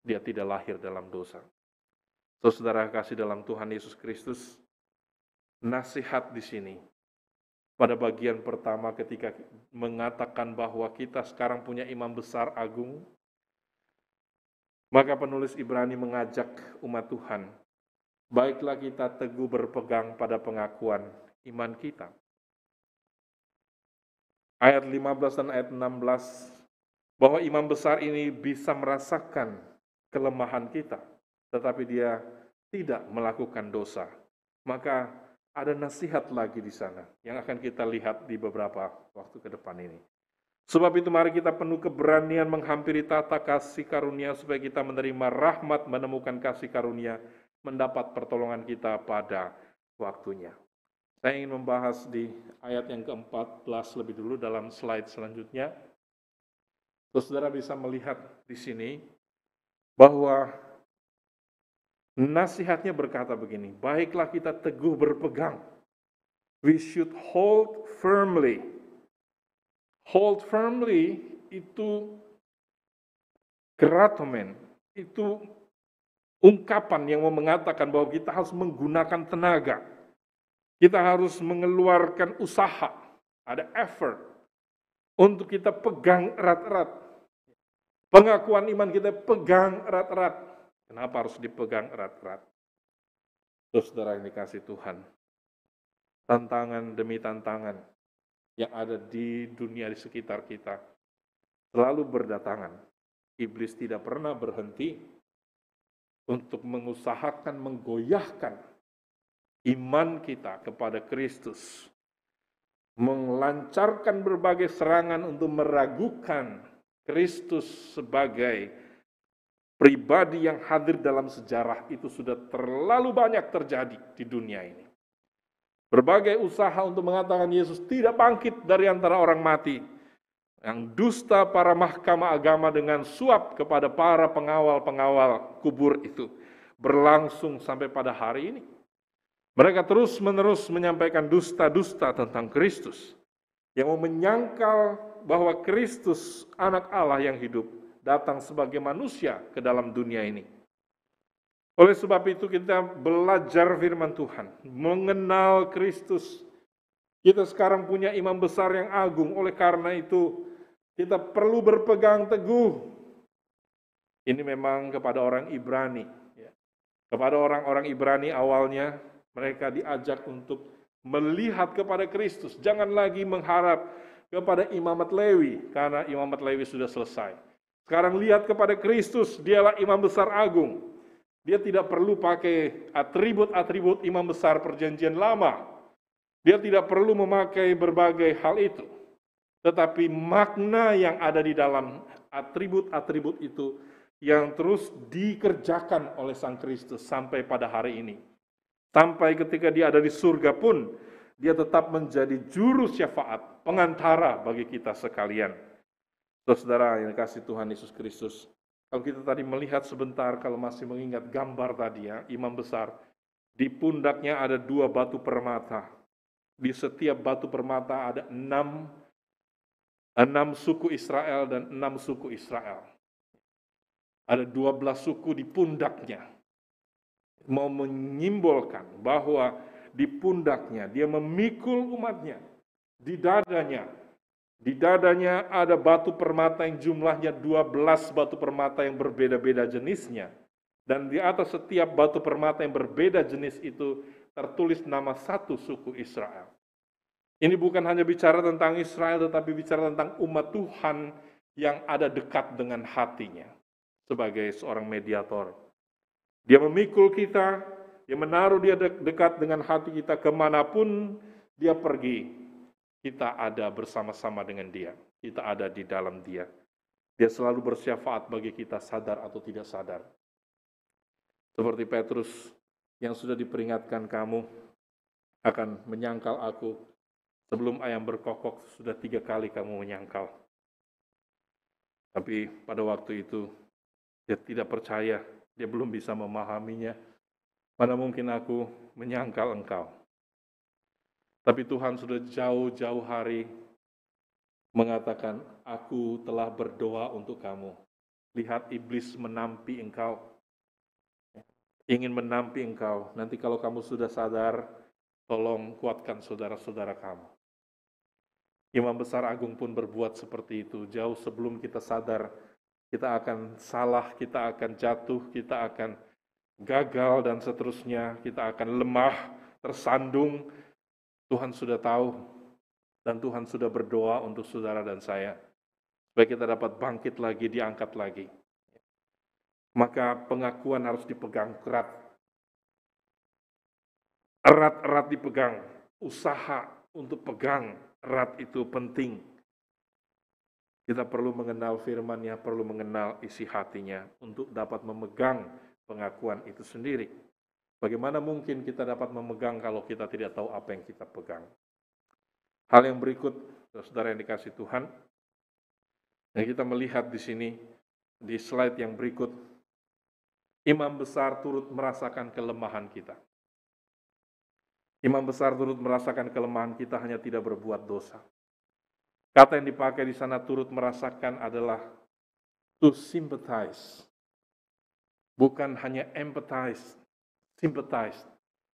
[SPEAKER 3] Dia tidak lahir dalam dosa. Saudara kasih dalam Tuhan Yesus Kristus, nasihat di sini pada bagian pertama ketika mengatakan bahwa kita sekarang punya imam besar agung, maka penulis Ibrani mengajak umat Tuhan, baiklah kita teguh berpegang pada pengakuan iman kita. ayat 15 dan ayat 16, bahwa imam besar ini bisa merasakan kelemahan kita, tetapi dia tidak melakukan dosa. Maka ada nasihat lagi di sana yang akan kita lihat di beberapa waktu ke depan ini. Sebab itu mari kita penuh keberanian menghampiri tata kasih karunia supaya kita menerima rahmat, menemukan kasih karunia, mendapat pertolongan kita pada waktunya. Saya ingin membahas di ayat yang ke-14 lebih dulu dalam slide selanjutnya. Terus saudara bisa melihat di sini bahwa nasihatnya berkata begini, baiklah kita teguh berpegang. We should hold firmly. Hold firmly itu keratomen, itu ungkapan yang mau mengatakan bahwa kita harus menggunakan tenaga. Kita harus mengeluarkan usaha, ada effort untuk kita pegang erat-erat. Pengakuan iman kita pegang erat-erat. Kenapa harus dipegang erat-erat? Terus saudara yang dikasih Tuhan, tantangan demi tantangan yang ada di dunia di sekitar kita selalu berdatangan. Iblis tidak pernah berhenti untuk mengusahakan menggoyahkan iman kita kepada Kristus, melancarkan berbagai serangan untuk meragukan Kristus sebagai pribadi yang hadir dalam sejarah. Itu sudah terlalu banyak terjadi di dunia ini. Berbagai usaha untuk mengatakan Yesus tidak bangkit dari antara orang mati. Yang dusta para mahkamah agama dengan suap kepada para pengawal-pengawal kubur itu berlangsung sampai pada hari ini. Mereka terus-menerus menyampaikan dusta-dusta tentang Kristus. Yang mau menyangkal bahwa Kristus anak Allah yang hidup datang sebagai manusia ke dalam dunia ini. Oleh sebab itu kita belajar firman Tuhan, mengenal Kristus. Kita sekarang punya imam besar yang agung, oleh karena itu kita perlu berpegang teguh. Ini memang kepada orang Ibrani. Kepada orang-orang Ibrani awalnya, mereka diajak untuk melihat kepada Kristus. Jangan lagi mengharap kepada imamat Lewi, karena imamat Lewi sudah selesai. Sekarang lihat kepada Kristus, dialah imam besar agung. Dia tidak perlu pakai atribut-atribut imam besar perjanjian lama. Dia tidak perlu memakai berbagai hal itu. Tetapi makna yang ada di dalam atribut-atribut itu yang terus dikerjakan oleh Sang Kristus sampai pada hari ini. Sampai ketika dia ada di surga pun, dia tetap menjadi juru syafaat, pengantara bagi kita sekalian. Saudara yang dikasihi Tuhan Yesus Kristus, kalau kita tadi melihat sebentar, kalau masih mengingat gambar tadi ya, imam besar, di pundaknya ada 2 batu permata. Di setiap batu permata ada 6 suku Israel dan 6 suku Israel. Ada 12 suku di pundaknya. Mau menyimbolkan bahwa di pundaknya dia memikul umatnya, di dadanya. Di dadanya ada batu permata yang jumlahnya 12 batu permata yang berbeda-beda jenisnya. Dan di atas setiap batu permata yang berbeda jenis itu tertulis nama 1 suku Israel. Ini bukan hanya bicara tentang Israel, tetapi bicara tentang umat Tuhan yang ada dekat dengan hatinya sebagai seorang mediator. Dia memikul kita, dia menaruh dia dekat dengan hati kita kemanapun dia pergi. Kita ada bersama-sama dengan dia. Kita ada di dalam dia. Dia selalu bersyafaat bagi kita sadar atau tidak sadar. Seperti Petrus yang sudah diperingatkan, kamu akan menyangkal aku. Sebelum ayam berkokok sudah 3 kali kamu menyangkal. Tapi pada waktu itu dia tidak percaya. Dia belum bisa memahaminya. Mana mungkin aku menyangkal engkau. Tapi Tuhan sudah jauh-jauh hari mengatakan, aku telah berdoa untuk kamu. Lihat iblis menampi engkau. Ingin menampi engkau. Nanti kalau kamu sudah sadar, tolong kuatkan saudara-saudara kamu. Imam besar agung pun berbuat seperti itu. Jauh sebelum kita sadar, kita akan salah, kita akan jatuh, kita akan gagal dan seterusnya. Kita akan lemah, tersandung. Tuhan sudah tahu, Dan Tuhan sudah berdoa untuk saudara dan saya, supaya kita dapat bangkit lagi, diangkat lagi. Maka pengakuan harus dipegang erat. Erat-erat dipegang. Usaha untuk pegang erat itu penting. Kita perlu mengenal firman-Nya, perlu mengenal isi hatinya untuk dapat memegang pengakuan itu sendiri. Bagaimana mungkin kita dapat memegang kalau kita tidak tahu apa yang kita pegang? Hal yang berikut, saudara yang dikasih Tuhan, yang kita melihat di sini, di slide yang berikut, imam besar turut merasakan kelemahan kita. Imam besar turut merasakan kelemahan kita, hanya tidak berbuat dosa. Kata yang dipakai di sana turut merasakan adalah to sympathize. Bukan hanya empathize, sympathize.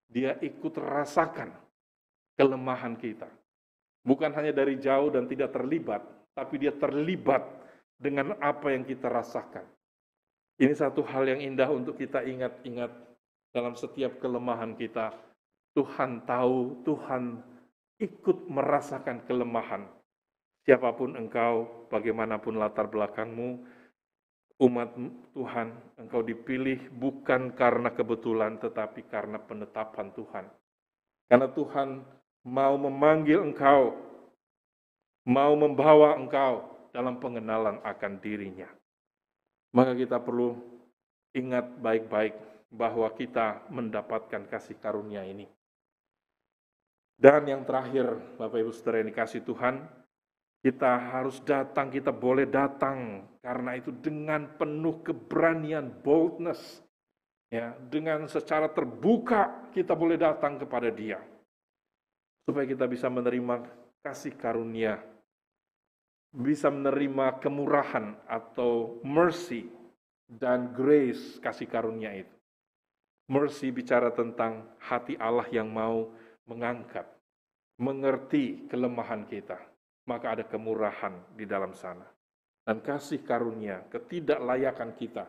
[SPEAKER 3] Dia ikut rasakan kelemahan kita. Bukan hanya dari jauh dan tidak terlibat, tapi dia terlibat dengan apa yang kita rasakan. Ini satu hal yang indah untuk kita ingat-ingat dalam setiap kelemahan kita. Tuhan tahu, Tuhan ikut merasakan kelemahan. Siapapun engkau, bagaimanapun latar belakangmu, umat Tuhan, engkau dipilih bukan karena kebetulan, tetapi karena penetapan Tuhan. Karena Tuhan mau memanggil engkau, mau membawa engkau dalam pengenalan akan dirinya. Maka kita perlu ingat baik-baik bahwa kita mendapatkan kasih karunia ini. Dan yang terakhir, Bapak Ibu Saudara yang dikasih Tuhan, kita harus datang, kita boleh datang karena itu dengan penuh keberanian, boldness. Ya, dengan secara terbuka kita boleh datang kepada Dia. Supaya kita bisa menerima kasih karunia, bisa menerima kemurahan atau mercy dan grace kasih karunia itu. Mercy bicara tentang hati Allah yang mau mengangkat, mengerti kelemahan kita. Maka ada kemurahan di dalam sana. Dan kasih karunia, ketidaklayakan kita,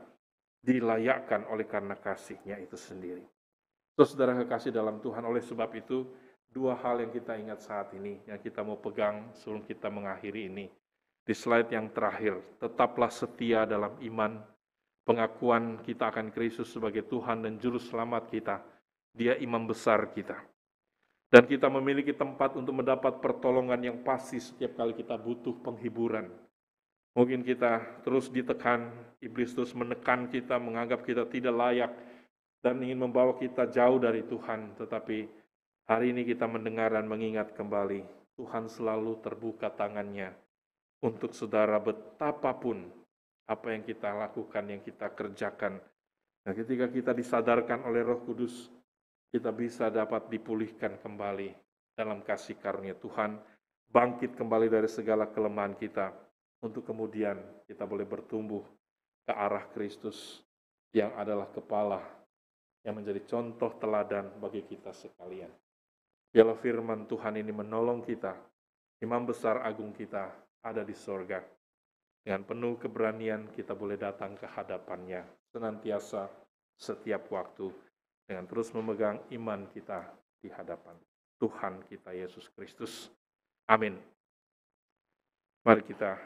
[SPEAKER 3] dilayakkan oleh karena kasih-Nya itu sendiri. Saudara kekasih dalam Tuhan, oleh sebab itu, dua hal yang kita ingat saat ini, yang kita mau pegang sebelum kita mengakhiri ini. Di slide yang terakhir, tetaplah setia dalam iman, pengakuan kita akan Kristus sebagai Tuhan dan Juru Selamat kita. Dia imam besar kita. Dan kita memiliki tempat untuk mendapat pertolongan yang pasti setiap kali kita butuh penghiburan. Mungkin kita terus ditekan, iblis terus menekan kita, menganggap kita tidak layak, dan ingin membawa kita jauh dari Tuhan. Tetapi hari ini kita mendengar dan mengingat kembali, Tuhan selalu terbuka tangannya untuk saudara betapapun apa yang kita lakukan, yang kita kerjakan. Nah, ketika kita disadarkan oleh Roh Kudus, kita bisa dapat dipulihkan kembali dalam kasih karunia Tuhan, bangkit kembali dari segala kelemahan kita, untuk kemudian kita boleh bertumbuh ke arah Kristus yang adalah kepala, yang menjadi contoh teladan bagi kita sekalian. Biarlah firman Tuhan ini menolong kita, imam besar agung kita ada di sorga. Dengan penuh keberanian kita boleh datang ke hadapannya senantiasa setiap waktu, dengan terus memegang iman kita di hadapan Tuhan kita Yesus Kristus. Amin. Mari kita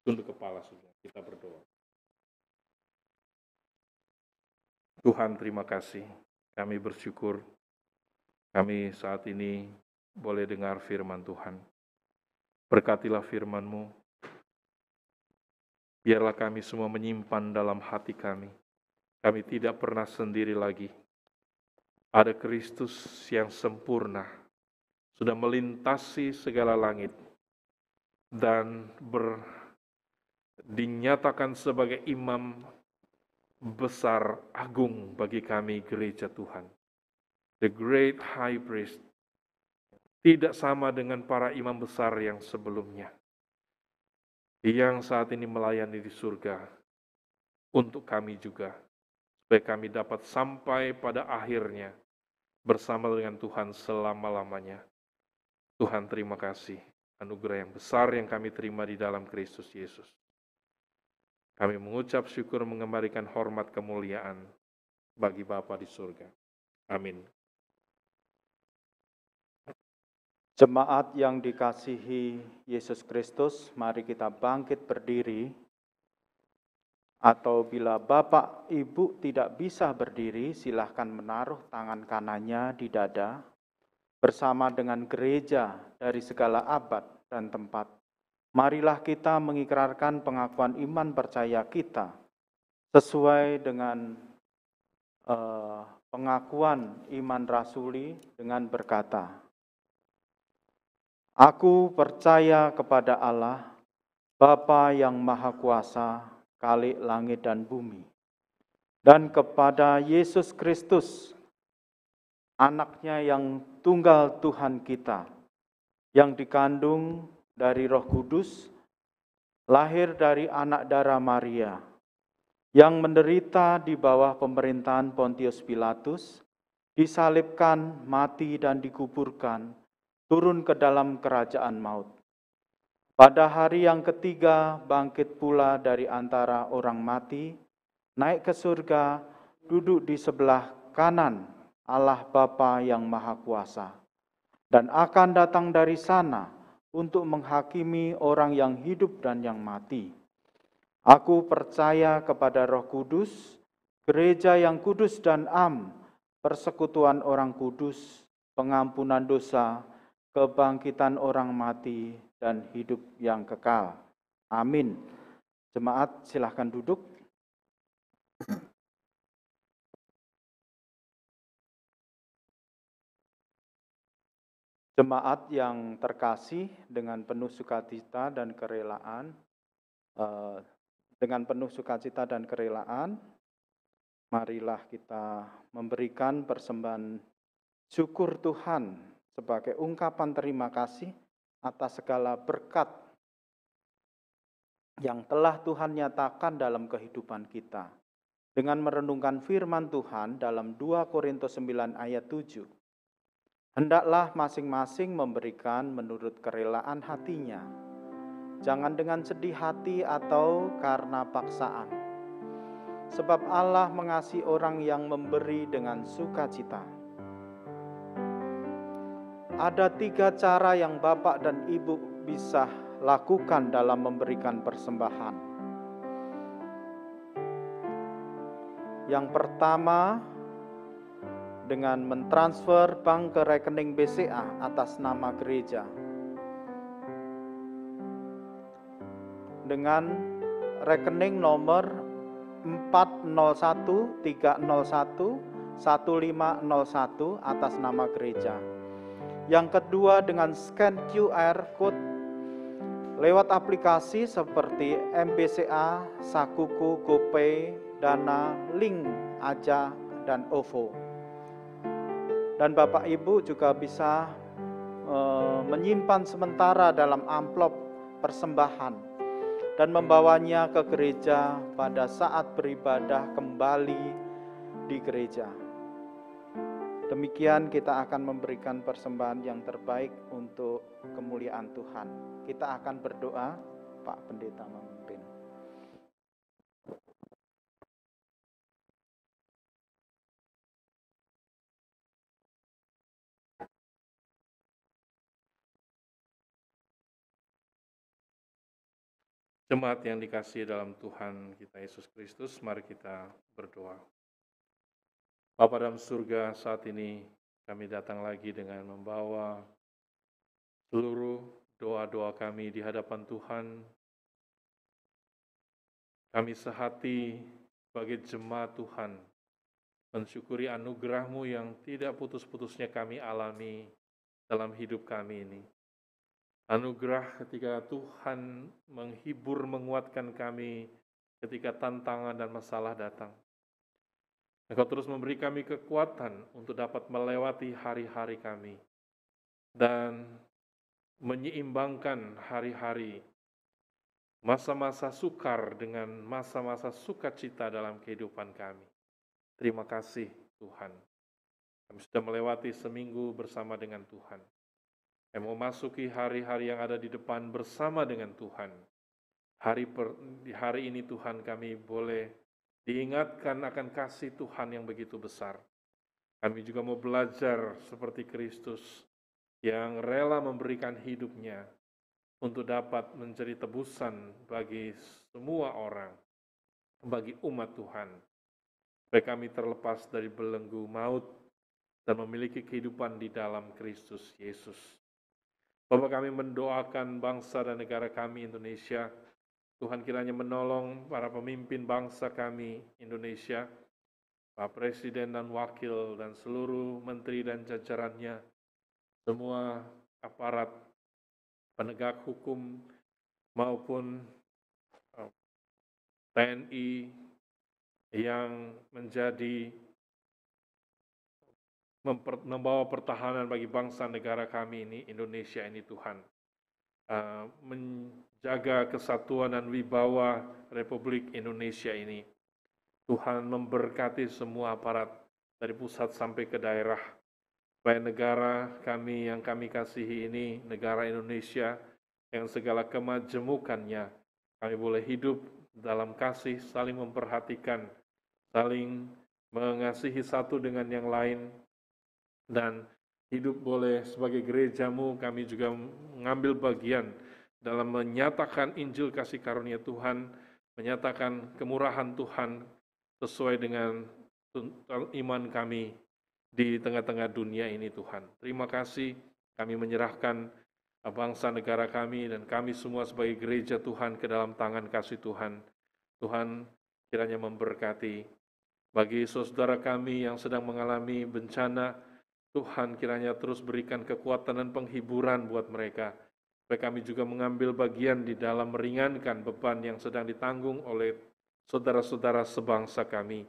[SPEAKER 3] tunduk kepala saudara, kita berdoa. Tuhan, terima kasih. Kami bersyukur kami saat ini boleh dengar firman Tuhan. Berkatilah firman-Mu. Biarlah kami semua menyimpan dalam hati kami. Kami tidak pernah sendiri lagi. Ada Kristus yang sempurna, sudah melintasi segala langit, dan dinyatakan sebagai imam besar agung bagi kami gereja Tuhan. The great high priest. Tidak sama dengan para imam besar yang sebelumnya, yang saat ini melayani di surga untuk kami juga, supaya kami dapat sampai pada akhirnya bersama dengan Tuhan selama-lamanya. Tuhan, terima kasih anugerah yang besar yang kami terima di dalam Kristus Yesus. Kami mengucap syukur, mengembalikan hormat kemuliaan bagi Bapa di surga. Amin.
[SPEAKER 2] Jemaat yang dikasihi Yesus Kristus, mari kita bangkit berdiri. Atau bila Bapak Ibu tidak bisa berdiri, silahkan menaruh tangan kanannya di dada bersama dengan gereja dari segala abad dan tempat. Marilah kita mengikrarkan pengakuan iman percaya kita sesuai dengan pengakuan iman rasuli dengan berkata, Aku percaya kepada Allah, Bapa yang Maha Kuasa, Khalik langit dan bumi, dan kepada Yesus Kristus, Anaknya yang tunggal Tuhan kita, yang dikandung dari Roh Kudus, lahir dari anak darah Maria, yang menderita di bawah pemerintahan Pontius Pilatus, disalibkan, mati dan dikuburkan, turun ke dalam kerajaan maut. Pada hari yang ketiga bangkit pula dari antara orang mati, naik ke surga, duduk di sebelah kanan Allah Bapa yang Maha Kuasa, dan akan datang dari sana untuk menghakimi orang yang hidup dan yang mati. Aku percaya kepada Roh Kudus, gereja yang kudus dan am, persekutuan orang kudus, pengampunan dosa, kebangkitan orang mati, dan hidup yang kekal. Amin. Jemaat silahkan duduk. Jemaat yang terkasih, dengan penuh sukacita dan kerelaan, marilah kita memberikan persembahan syukur Tuhan sebagai ungkapan terima kasih atas segala berkat yang telah Tuhan nyatakan dalam kehidupan kita. Dengan merenungkan firman Tuhan dalam 2 Korintus 9 ayat 7. Hendaklah masing-masing memberikan menurut kerelaan hatinya. Jangan dengan sedih hati atau karena paksaan. Sebab Allah mengasihi orang yang memberi dengan sukacita. Ada 3 cara yang Bapak dan Ibu bisa lakukan dalam memberikan persembahan. Yang pertama, dengan mentransfer bank ke rekening BCA atas nama gereja. Dengan rekening nomor 401-301-1501 atas nama gereja. Yang kedua, dengan scan QR Code lewat aplikasi seperti MBCA, Sakuku, GoPay, Dana, Link, Aja, dan OVO. Dan Bapak Ibu juga bisa menyimpan sementara dalam amplop persembahan dan membawanya ke gereja pada saat beribadah kembali di gereja. Demikian kita akan memberikan persembahan yang terbaik untuk kemuliaan Tuhan. Kita akan berdoa, Pak Pendeta memimpin.
[SPEAKER 3] Jemaat yang dikasihi dalam Tuhan kita Yesus Kristus, mari kita berdoa. Bapa dalam surga, saat ini kami datang lagi dengan membawa seluruh doa-doa kami di hadapan Tuhan. Kami sehati sebagai jemaat Tuhan, mensyukuri anugerah-Mu yang tidak putus-putusnya kami alami dalam hidup kami ini. Anugerah ketika Tuhan menghibur, menguatkan kami ketika tantangan dan masalah datang. Engkau terus memberi kami kekuatan untuk dapat melewati hari-hari kami dan menyeimbangkan hari-hari masa-masa sukar dengan masa-masa sukacita dalam kehidupan kami. Terima kasih Tuhan. Kami sudah melewati seminggu bersama dengan Tuhan. Kami memasuki hari-hari yang ada di depan bersama dengan Tuhan. Di hari ini Tuhan kami boleh diingatkan akan kasih Tuhan yang begitu besar. Kami juga mau belajar seperti Kristus, yang rela memberikan hidupnya untuk dapat menjadi tebusan bagi semua orang, bagi umat Tuhan. Supaya kami terlepas dari belenggu maut dan memiliki kehidupan di dalam Kristus Yesus. Bapak, kami mendoakan bangsa dan negara kami Indonesia. Tuhan kiranya menolong para pemimpin bangsa kami Indonesia, Pak Presiden dan Wakil dan seluruh menteri dan jajarannya, semua aparat penegak hukum maupun TNI yang menjadi membawa pertahanan bagi bangsa negara kami ini, Indonesia ini Tuhan. Menjaga kesatuan dan wibawa Republik Indonesia ini. Tuhan memberkati semua aparat dari pusat sampai ke daerah. Supaya negara kami yang kami kasihi ini, negara Indonesia yang segala kemajemukannya, kami boleh hidup dalam kasih, saling memperhatikan, saling mengasihi satu dengan yang lain, dan hidup boleh sebagai gerejamu, kami juga mengambil bagian dalam menyatakan Injil kasih karunia Tuhan, menyatakan kemurahan Tuhan sesuai dengan iman kami di tengah-tengah dunia ini Tuhan. Terima kasih, kami menyerahkan bangsa negara kami dan kami semua sebagai gereja Tuhan ke dalam tangan kasih Tuhan. Tuhan kiranya memberkati bagi saudara kami yang sedang mengalami bencana. Tuhan kiranya terus berikan kekuatan dan penghiburan buat mereka. Supaya kami juga mengambil bagian di dalam meringankan beban yang sedang ditanggung oleh saudara-saudara sebangsa kami.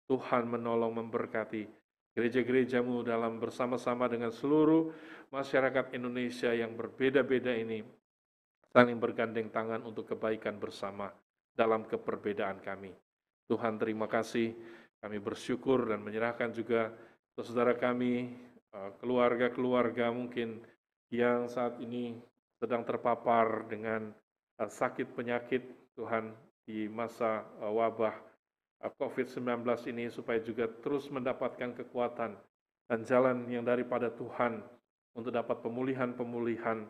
[SPEAKER 3] Tuhan menolong memberkati gereja-gerejamu dalam bersama-sama dengan seluruh masyarakat Indonesia yang berbeda-beda ini, saling bergandeng tangan untuk kebaikan bersama dalam keperbedaan kami. Tuhan terima kasih, kami bersyukur dan menyerahkan juga saudara kami, keluarga-keluarga mungkin yang saat ini sedang terpapar dengan sakit penyakit Tuhan di masa wabah COVID-19 ini, supaya juga terus mendapatkan kekuatan dan jalan yang daripada Tuhan untuk dapat pemulihan-pemulihan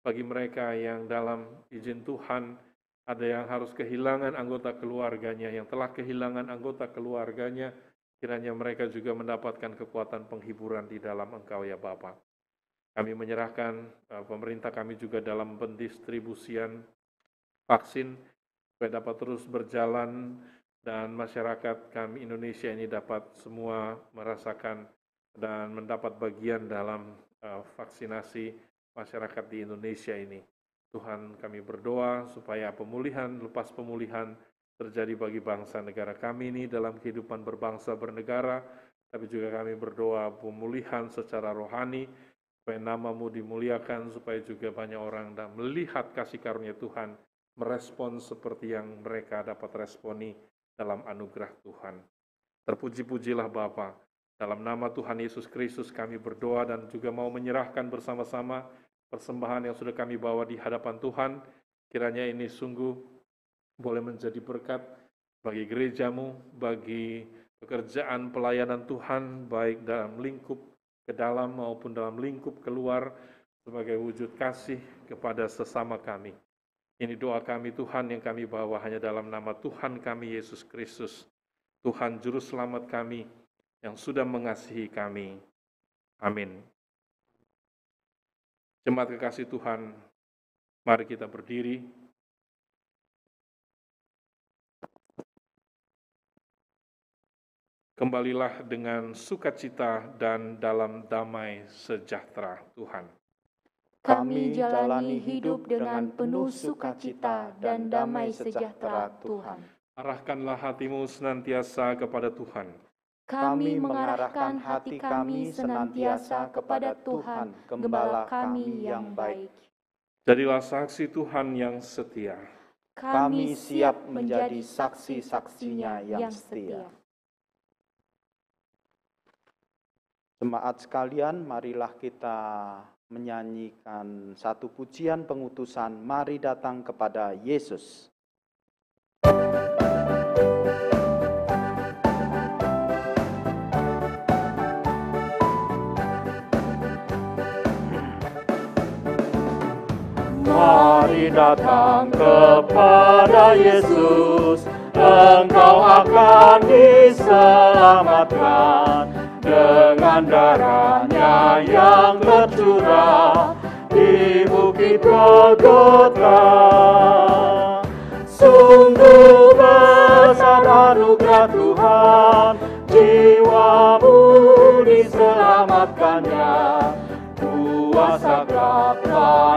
[SPEAKER 3] bagi mereka yang dalam izin Tuhan ada yang harus kehilangan anggota keluarganya, yang telah kehilangan anggota keluarganya, kiranya mereka juga mendapatkan kekuatan penghiburan di dalam Engkau ya Bapa. Kami menyerahkan pemerintah kami juga dalam pendistribusian vaksin supaya dapat terus berjalan dan masyarakat kami Indonesia ini dapat semua merasakan dan mendapat bagian dalam vaksinasi masyarakat di Indonesia ini. Tuhan, kami berdoa supaya pemulihan lepas pemulihan terjadi bagi bangsa negara kami ini dalam kehidupan berbangsa bernegara, tapi juga kami berdoa pemulihan secara rohani, supaya nama-Mu dimuliakan, supaya juga banyak orang dan melihat kasih karunia Tuhan, merespon seperti yang mereka dapat responi dalam anugerah Tuhan. Terpuji-pujilah Bapa. Dalam nama Tuhan Yesus Kristus kami berdoa dan juga mau menyerahkan bersama-sama persembahan yang sudah kami bawa di hadapan Tuhan. Kiranya ini sungguh boleh menjadi berkat bagi gerejamu, bagi pekerjaan pelayanan Tuhan, baik dalam lingkup ke dalam maupun dalam lingkup keluar, sebagai wujud kasih kepada sesama kami. Ini doa kami Tuhan yang kami bawa hanya dalam nama Tuhan kami Yesus Kristus, Tuhan Juru Selamat kami yang sudah mengasihi kami. Amin. Jemaat kekasih Tuhan, mari kita berdiri. Kembalilah dengan sukacita dan dalam damai sejahtera Tuhan.
[SPEAKER 4] Kami jalani hidup dengan penuh sukacita dan damai sejahtera Tuhan.
[SPEAKER 3] Arahkanlah hatimu senantiasa kepada Tuhan.
[SPEAKER 4] Kami mengarahkan hati kami senantiasa kepada Tuhan, Gembala kami yang baik.
[SPEAKER 3] Jadilah saksi Tuhan yang setia.
[SPEAKER 5] Kami siap menjadi saksi-saksinya yang setia. Jemaat sekalian, marilah kita menyanyikan satu pujian pengutusan, mari datang kepada Yesus.
[SPEAKER 2] Mari datang kepada Yesus, engkau akan diselamatkan dengan darah-Nya yang tercurah di bukit Golgota. Sungguh besar anugerah Tuhan, jiwamu diselamatkannya. Kuasa gelap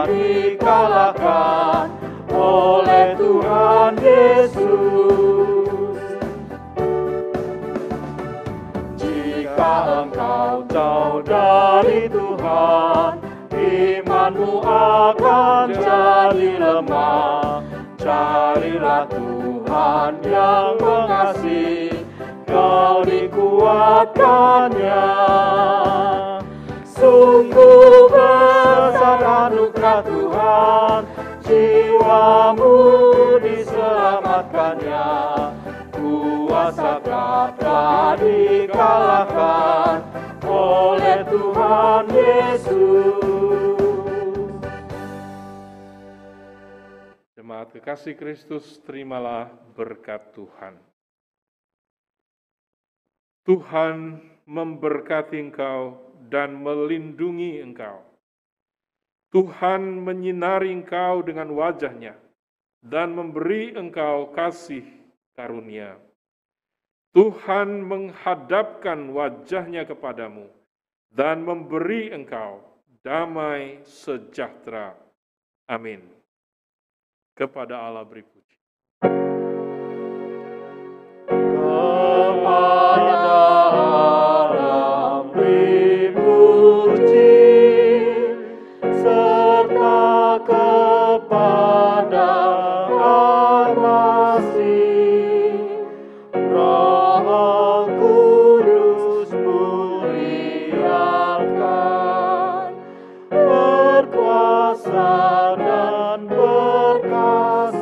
[SPEAKER 2] dikalahkan oleh Tuhan Yesus. Jika engkau jauh dari Tuhan, imanmu akan jadi lemah. Carilah Tuhan yang mengasihi, kau dikuatkannya. Sungguh besar anugerah Tuhan, jiwamu diselamatkannya. Kuasa gelap telah dikalahkan oleh Tuhan Yesus.
[SPEAKER 3] Jemaat kekasih Kristus, terimalah berkat Tuhan. Tuhan memberkati engkau dan melindungi engkau. Tuhan menyinari engkau dengan wajah-Nya dan memberi engkau kasih karunia. Tuhan menghadapkan wajah-Nya kepadamu dan memberi engkau damai sejahtera. Amin. Kepada Allah beri puji.
[SPEAKER 2] Kepada Allah beri puji, serta kepada Al-Masih, Roh Kudus muliakan, berkuasa dan berkasihan.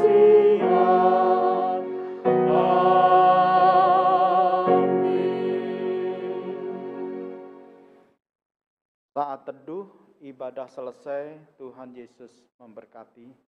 [SPEAKER 2] Amin. Saat teduh, ibadah selesai, Tuhan Yesus memberkati.